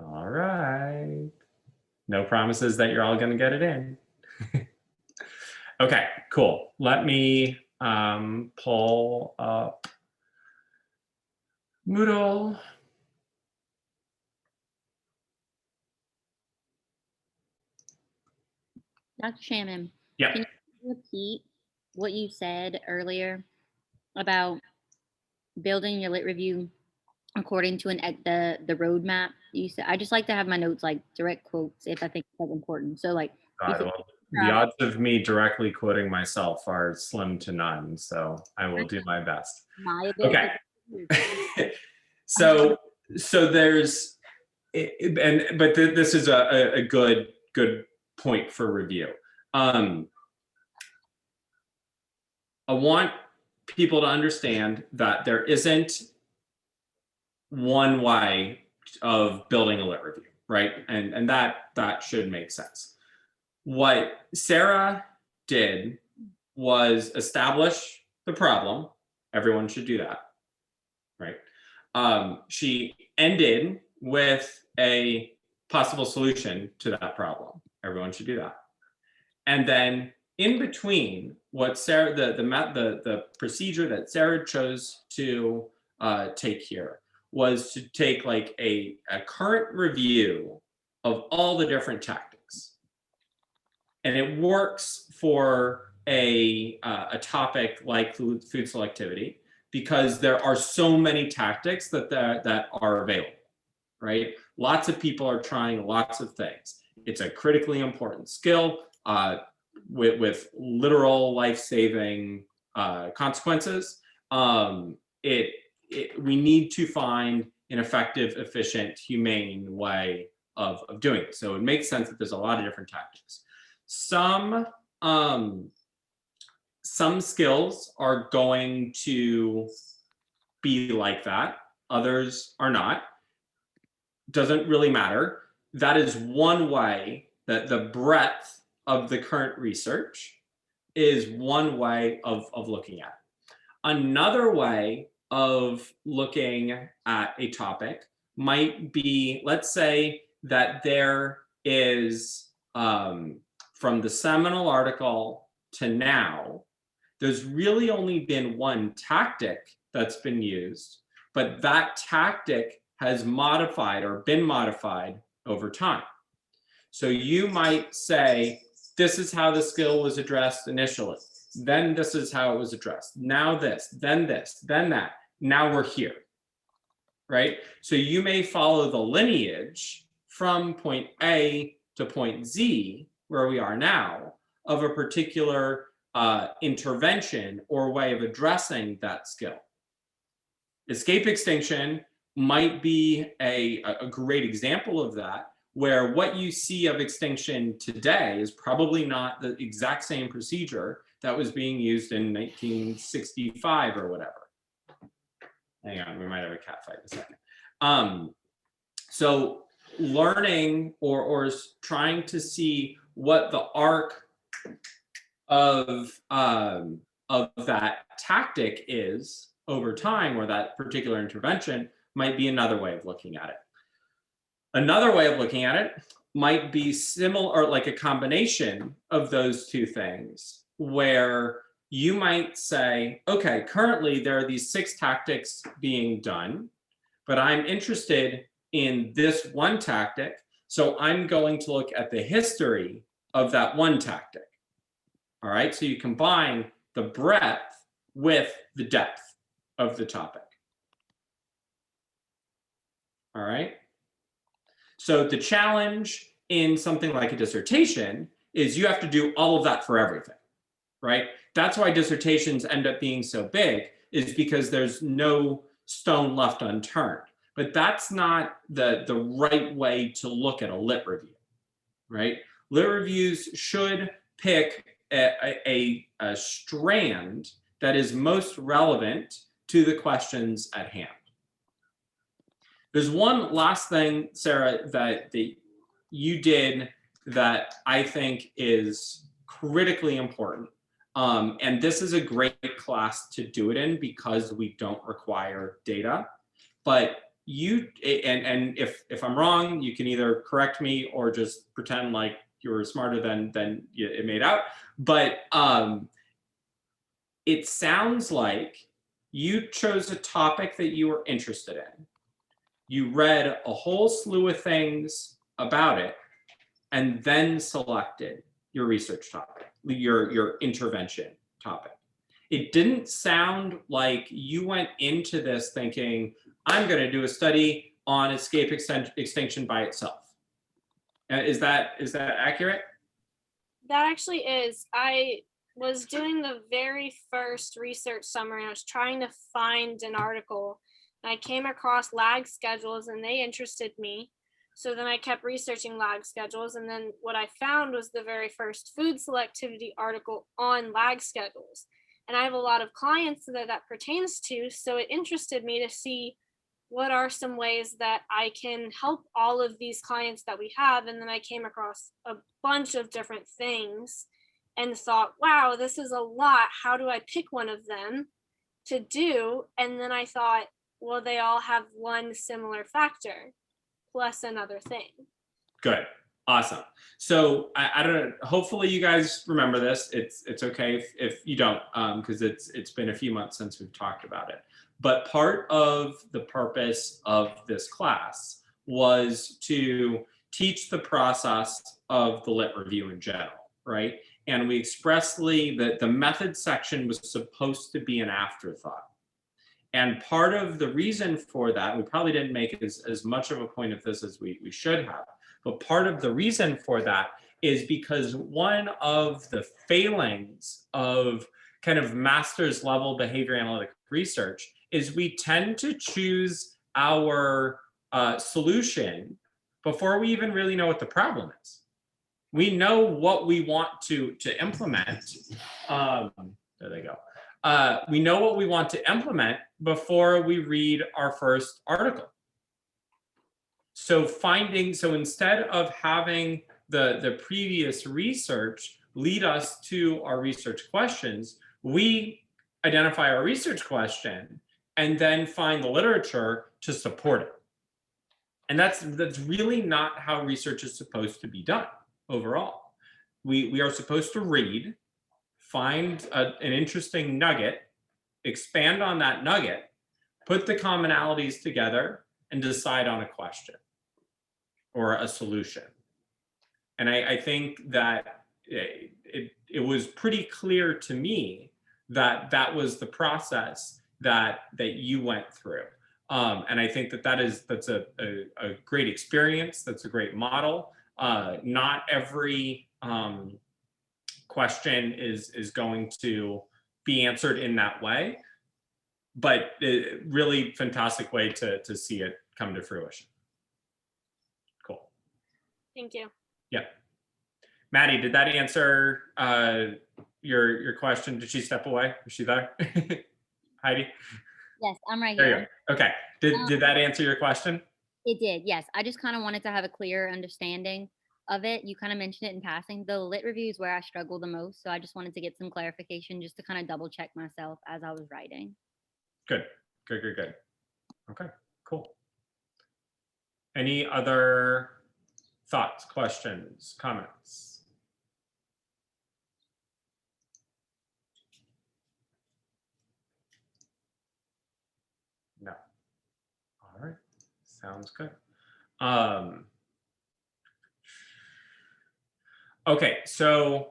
All right. No promises that you're all going to get it in. Okay, cool. Let me pull up Moodle. Dr. Shannon, Yeah. can you repeat what you said earlier about building your lit review according to the roadmap? You said, I just like to have my notes like direct quotes if I think that's important. So like, Well, the odds of me directly quoting myself are slim to none, so I will do my best. Okay. So there's, but this is a good point for review. I want people to understand that there isn't one way of building a lit review, right? And that should make sense. What Sarah did was establish the problem. Everyone should do that, right? She ended with a possible solution to that problem. Everyone should do that. And then in between, what Sarah, the procedure that Sarah chose to take here was to take like a current review of all the different tactics. And it works for a topic like food selectivity because there are so many tactics that are available, right? Lots of people are trying lots of things. It's a critically important skill with literal life-saving consequences. We need to find an effective, efficient, humane way of doing it. So it makes sense that there's a lot of different tactics. Some skills are going to be like that. Others are not. Doesn't really matter. That is one way that the breadth of the current research is one way of looking at it. Another way of looking at a topic might be, let's say that there is, from the seminal article to now, there's really only been one tactic that's been used, but that tactic has modified or been modified over time. So you might say, this is how the skill was addressed initially. Then this is how it was addressed. Now this, then that. Now we're here, right? So you may follow the lineage from point A to point Z, where we are now, of a particular intervention or way of addressing that skill. Escape extinction might be a great example of that, where what you see of extinction today is probably not the exact same procedure that was being used in 1965 or whatever. Hang on, we might have a cat fight in a second. So learning or trying to see what the arc of that tactic is over time, or that particular intervention, might be another way of looking at it. Another way of looking at it might be similar, or like a combination of those two things, where you might say, okay, currently there are these 6 tactics being done, but I'm interested in this one tactic, so I'm going to look at the history of that one tactic. All right, so you combine the breadth with the depth of the topic. All right. So the challenge in something like a dissertation is you have to do all of that for everything, right? That's why dissertations end up being so big, is because there's no stone left unturned. But that's not the right way to look at a lit review, right? Lit reviews should pick a strand that is most relevant to the questions at hand. There's one last thing, Sarah, that you did that I think is critically important. And this is a great class to do it in because we don't require data. But you, and if I'm wrong, you can either correct me or just pretend like you were smarter than it made out. But it sounds like you chose a topic that you were interested in. You read a whole slew of things about it, and then selected your research topic, your intervention topic. It didn't sound like you went into this thinking, I'm going to do a study on escape extinction by itself. Is that accurate? That actually is. I was doing the very first research summary, and I was trying to find an article. I came across lag schedules and they interested me. So then I kept researching lag schedules. And then what I found was the very first food selectivity article on lag schedules. And I have a lot of clients that pertains to. So it interested me to see what are some ways that I can help all of these clients that we have. And then I came across a bunch of different things and thought, wow, this is a lot. How do I pick one of them to do? And then I thought, well, they all have one similar factor plus another thing. Good. Awesome. So I don't know, hopefully you guys remember this. It's okay if you don't, because it's been a few months since we've talked about it. But part of the purpose of this class was to teach the process of the lit review in general, right? And we expressly, the method section was supposed to be an afterthought. And part of the reason for that, we probably didn't make as much of a point of this as we should have, but part of the reason for that is because one of the failings of kind of master's level behavior analytic research is we tend to choose our solution before we even really know what the problem is. We know what we want to implement. There they go. We know what we want to implement before we read our first article. So instead of having the previous research lead us to our research questions, we identify our research question and then find the literature to support it. And that's really not how research is supposed to be done overall. We are supposed to read, find an interesting nugget, expand on that nugget, put the commonalities together, and decide on a question or a solution. And I think that it was pretty clear to me that that was the process that you went through. And I think that's a great experience. That's a great model. Not every question is going to be answered in that way, but really fantastic way to see it come to fruition. Cool. Thank you. Yeah. Maddie, did that answer your question? Did she step away? Is she there? Heidi? Yes, I'm right There here. you are. Okay. Did that answer your question? It did, yes. I just kind of wanted to have a clear understanding of it. You kind of mentioned it in passing. The lit review is where I struggle the most. So I just wanted to get some clarification just to kind of double check myself as I was writing. Good. Okay, cool. Any other thoughts, questions, comments? No. All right. Sounds good. Okay, so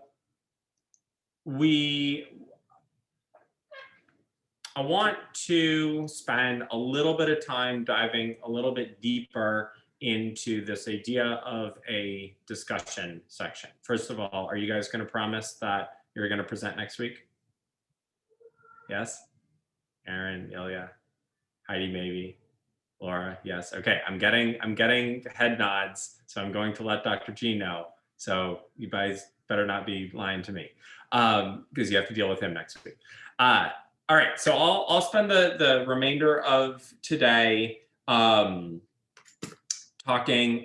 I want to spend a little bit of time diving a little bit deeper into this idea of a discussion section. First of all, are you guys going to promise that you're going to present next week? Yes? Aaron, Ilya, Heidi, maybe. Laura, yes. Okay, I'm getting head nods, so I'm going to let Dr. G know. So you guys better not be lying to me, because you have to deal with him next week. All right, so I'll spend the remainder of today talking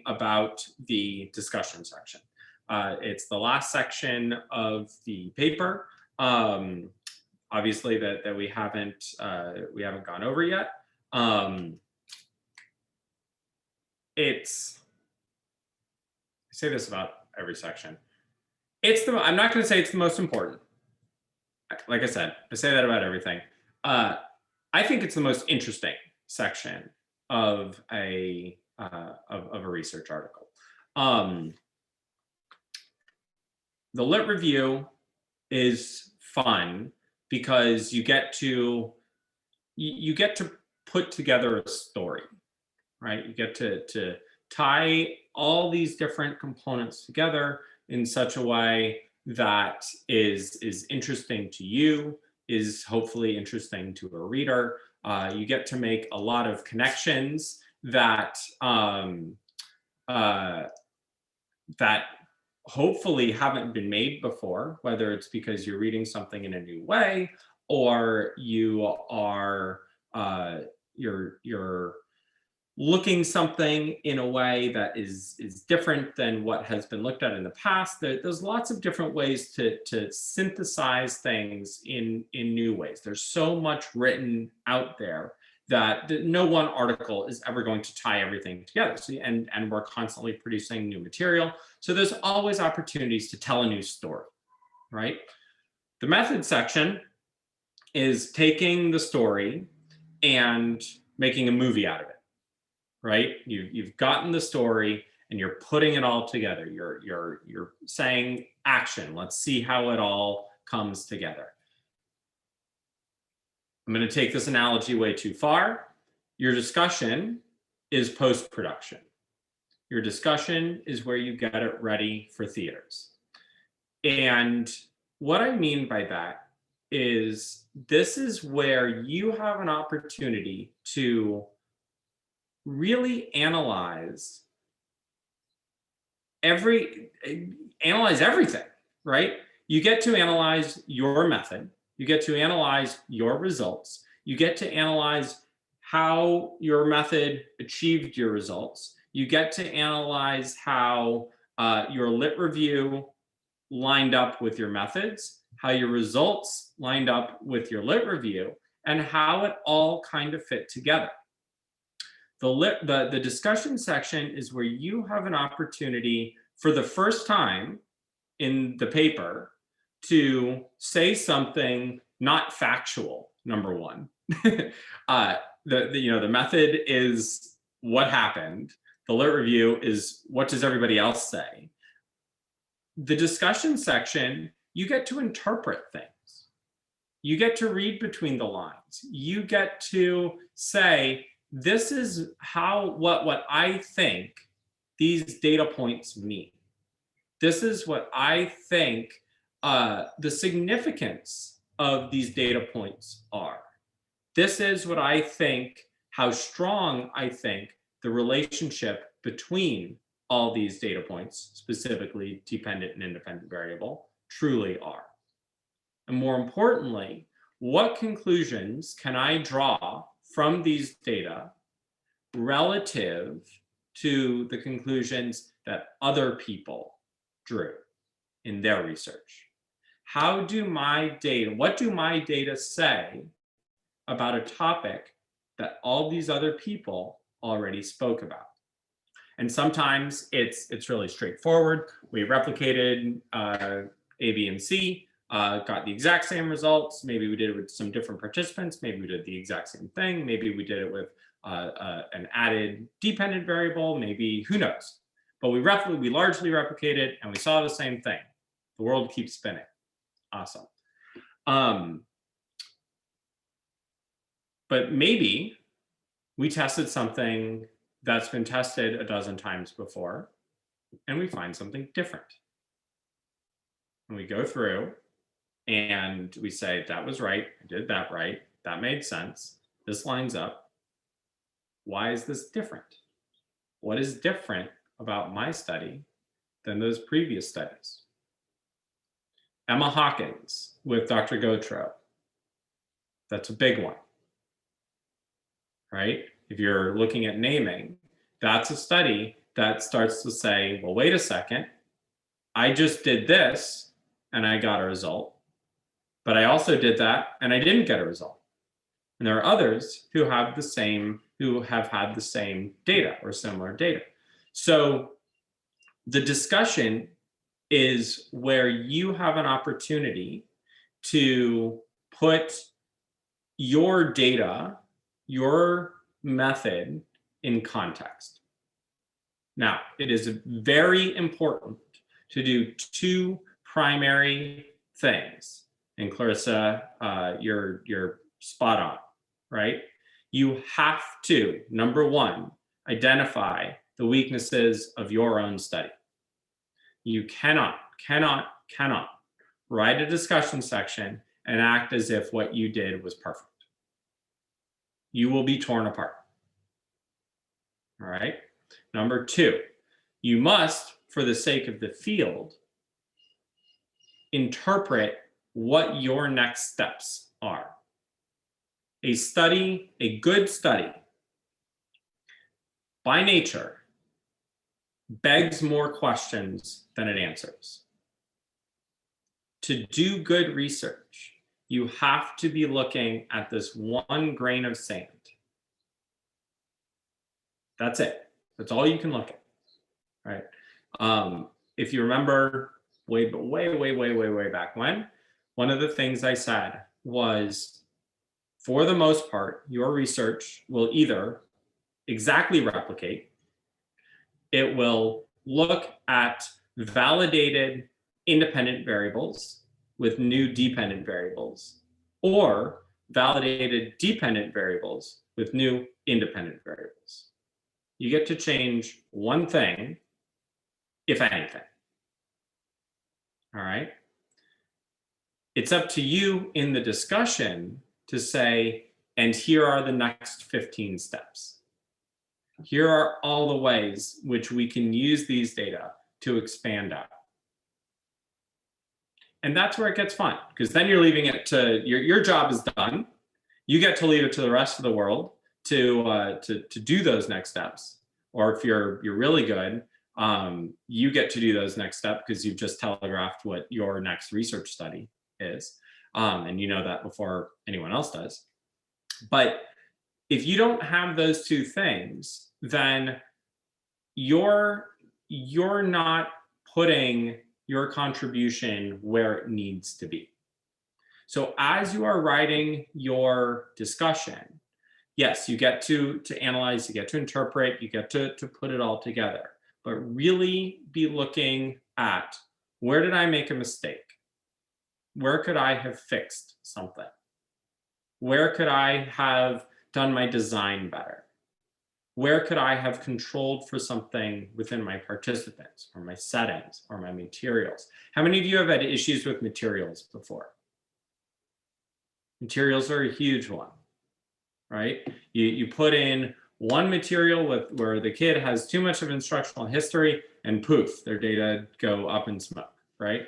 about the discussion section. It's the last section of the paper, obviously that we haven't gone over yet. I say this about every section. I'm not going to say it's the most important. Like I said, I say that about everything. I think it's the most interesting section of a research article. The lit review is fun because you get to put together a story, right? You get to tie all these different components together in such a way that is interesting to you, is hopefully interesting to a reader. You get to make a lot of connections that that hopefully haven't been made before, whether it's because you're reading something in a new way or you are you're looking something in a way that is different than what has been looked at in the past. There's lots of different ways to synthesize things in new ways. There's so much written out there that no one article is ever going to tie everything together. So, and we're constantly producing new material. So there's always opportunities to tell a new story, right? The method section is taking the story and making a movie out of it, right? You've gotten the story and you're putting it all together. You're saying action. Let's see how it all comes together. I'm going to take this analogy way too far. Your discussion is post-production. Your discussion is where you get it ready for theaters. And what I mean by that is this is where you have an opportunity to really analyze everything, right? You get to analyze your method. You get to analyze your results. You get to analyze how your method achieved your results. You get to analyze how your lit review lined up with your methods, how your results lined up with your lit review, and how it all kind of fit together. The discussion section is where you have an opportunity for the first time in the paper to say something not factual, number one. The method is what happened. The lit review is what does everybody else say. The discussion section, you get to interpret things. You get to read between the lines. You get to say, this is what I think these data points mean. This is what I think the significance of these data points are. This is what I think, how strong I think the relationship between all these data points, specifically dependent and independent variable, truly are. And more importantly, what conclusions can I draw from these data relative to the conclusions that other people drew in their research? What do my data say about a topic that all these other people already spoke about? And sometimes it's really straightforward. We replicated A, B, and C, got the exact same results. Maybe we did it with some different participants. Maybe we did the exact same thing. Maybe we did it with an added dependent variable. Maybe, who knows? But we largely replicated and we saw the same thing. The world keeps spinning. Awesome. But maybe we tested something that's been tested a dozen times before, and we find something different. And we go through and we say, that was right, I did that right, that made sense, this lines up. Why is this different? What is different about my study than those previous studies? Emma Hawkins with Dr. Gautreaux. That's a big one, right? If you're looking at naming, that's a study that starts to say, well, wait a second, I just did this and I got a result, but I also did that and I didn't get a result. And there are others who have had the same data or similar data. So the discussion is where you have an opportunity to put your data, your method in context. Now, it is very important to do two primary things. And Clarissa, you're spot on, right? You have to, number one, identify the weaknesses of your own study. You cannot write a discussion section and act as if what you did was perfect. You will be torn apart. All right. Number two, you must, for the sake of the field, interpret what your next steps are. A good study, by nature, begs more questions than it answers. To do good research, you have to be looking at this one grain of sand. That's it. That's all you can look at, right? If you remember way back when, one of the things I said was, for the most part, your research will either exactly replicate, it will look at validated independent variables with new dependent variables, or validated dependent variables with new independent variables. You get to change one thing, if anything. All right. It's up to you in the discussion to say, and here are the next 15 steps. Here are all the ways which we can use these data to expand out. And that's where it gets fun, because then you're leaving it to, your job is done. You get to leave it to the rest of the world to do those next steps. Or if you're really good, you get to do those next steps because you've just telegraphed what your next research study is. And you know that before anyone else does. But if you don't have those two things, then you're not putting your contribution where it needs to be. So as you are writing your discussion, yes, you get to analyze, you get to interpret, you get to put it all together, but really be looking at, where did I make a mistake? Where could I have fixed something? Where could I have done my design better? Where could I have controlled for something within my participants or my settings or my materials? How many of you have had issues with materials before? Materials are a huge one, right? You put in one material where the kid has too much of instructional history, and poof, their data go up in smoke, right?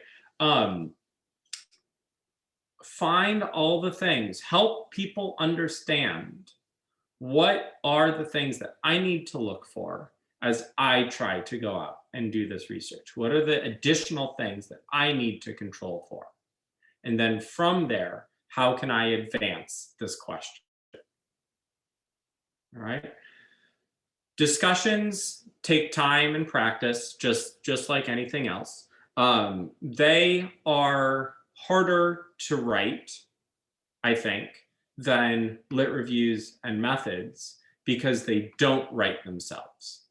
Find all the things, help people understand what are the things that I need to look for as I try to go out and do this research. What are the additional things that I need to control for? And then from there, how can I advance this question? All right. Discussions take time and practice, just like anything else. They are harder to write, I think, than lit reviews and methods, because they don't write themselves.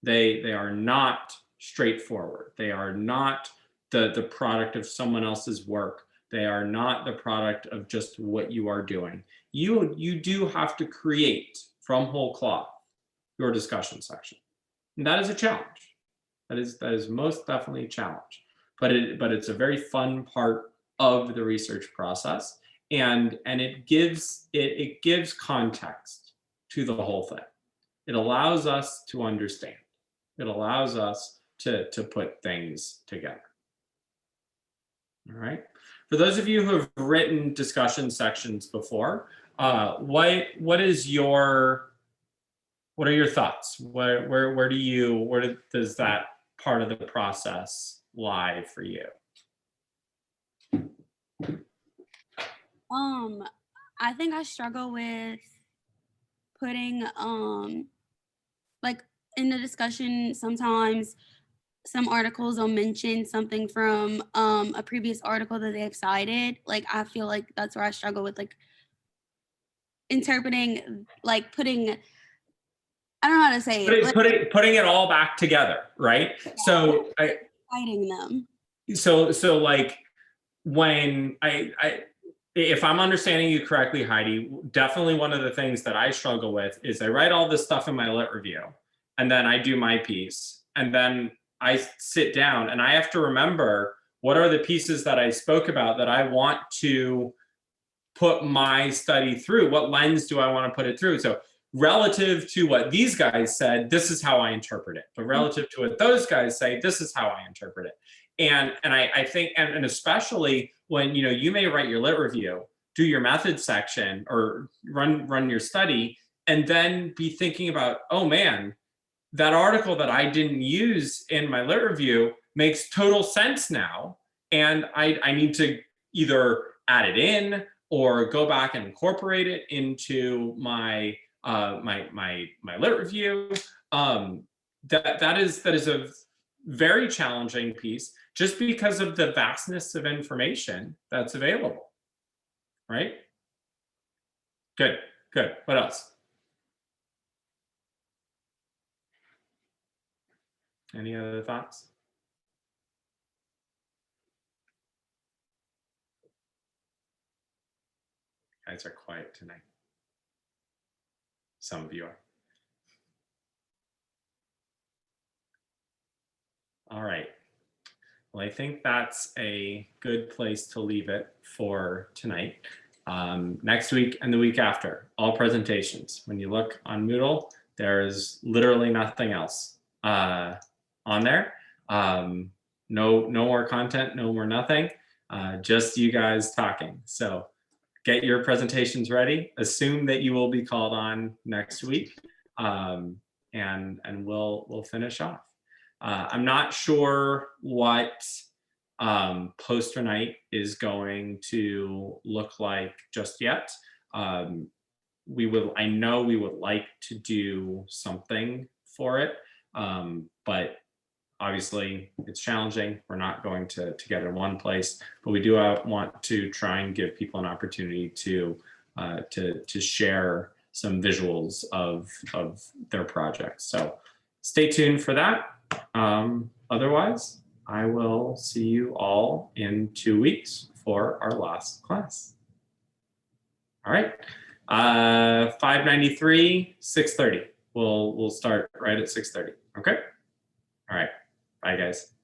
They are not straightforward. They are not the product of someone else's work. They are not the product of just what you are doing. You do have to create from whole cloth your discussion section. And that is a challenge. That is most definitely a challenge. But it's a very fun part of the research process. And it gives context to the whole thing. It allows us to understand. It allows us to put things together. All right. For those of you who have written discussion sections before, what are your thoughts? Where does that part of the process lie for you? I think I struggle with putting like in the discussion, sometimes some articles will mention something from a previous article that they've cited. Like, I feel like that's where I struggle with, like, interpreting, like putting, I don't know how to say it. Putting it all back together, right? Yeah. So citing them. So like, when if I'm understanding you correctly, Heidi, definitely one of the things that I struggle with is I write all this stuff in my lit review, and then I do my piece, and then I sit down and I have to remember, what are the pieces that I spoke about that I want to put my study through? What lens do I want to put it through? So relative to what these guys said, this is how I interpret it. But relative to what those guys say, this is how I interpret it. And I think, and especially when, you may write your lit review, do your method section, or run your study, and then be thinking about, oh man, that article that I didn't use in my lit review makes total sense now. And I need to either add it in or go back and incorporate it into my my lit review. That is a very challenging piece just because of the vastness of information that's available, right? Good, good. What else? Any other thoughts? You guys are quiet tonight. Some of you are. All right. Well, I think that's a good place to leave it for tonight. Next week and the week after, all presentations. When you look on Moodle, there's literally nothing else on there. No more content, no more nothing, just you guys talking. So get your presentations ready. Assume that you will be called on next week, and we'll finish off. I'm not sure what poster night is going to look like just yet. I know we would like to do something for it, but obviously it's challenging. We're not going to get in one place, but we do want to try and give people an opportunity to share some visuals of their projects. So stay tuned for that. Otherwise, I will see you all in 2 weeks for our last class. All right, 593, 6:30. We'll start right at 6:30. Okay. All right. Bye, guys.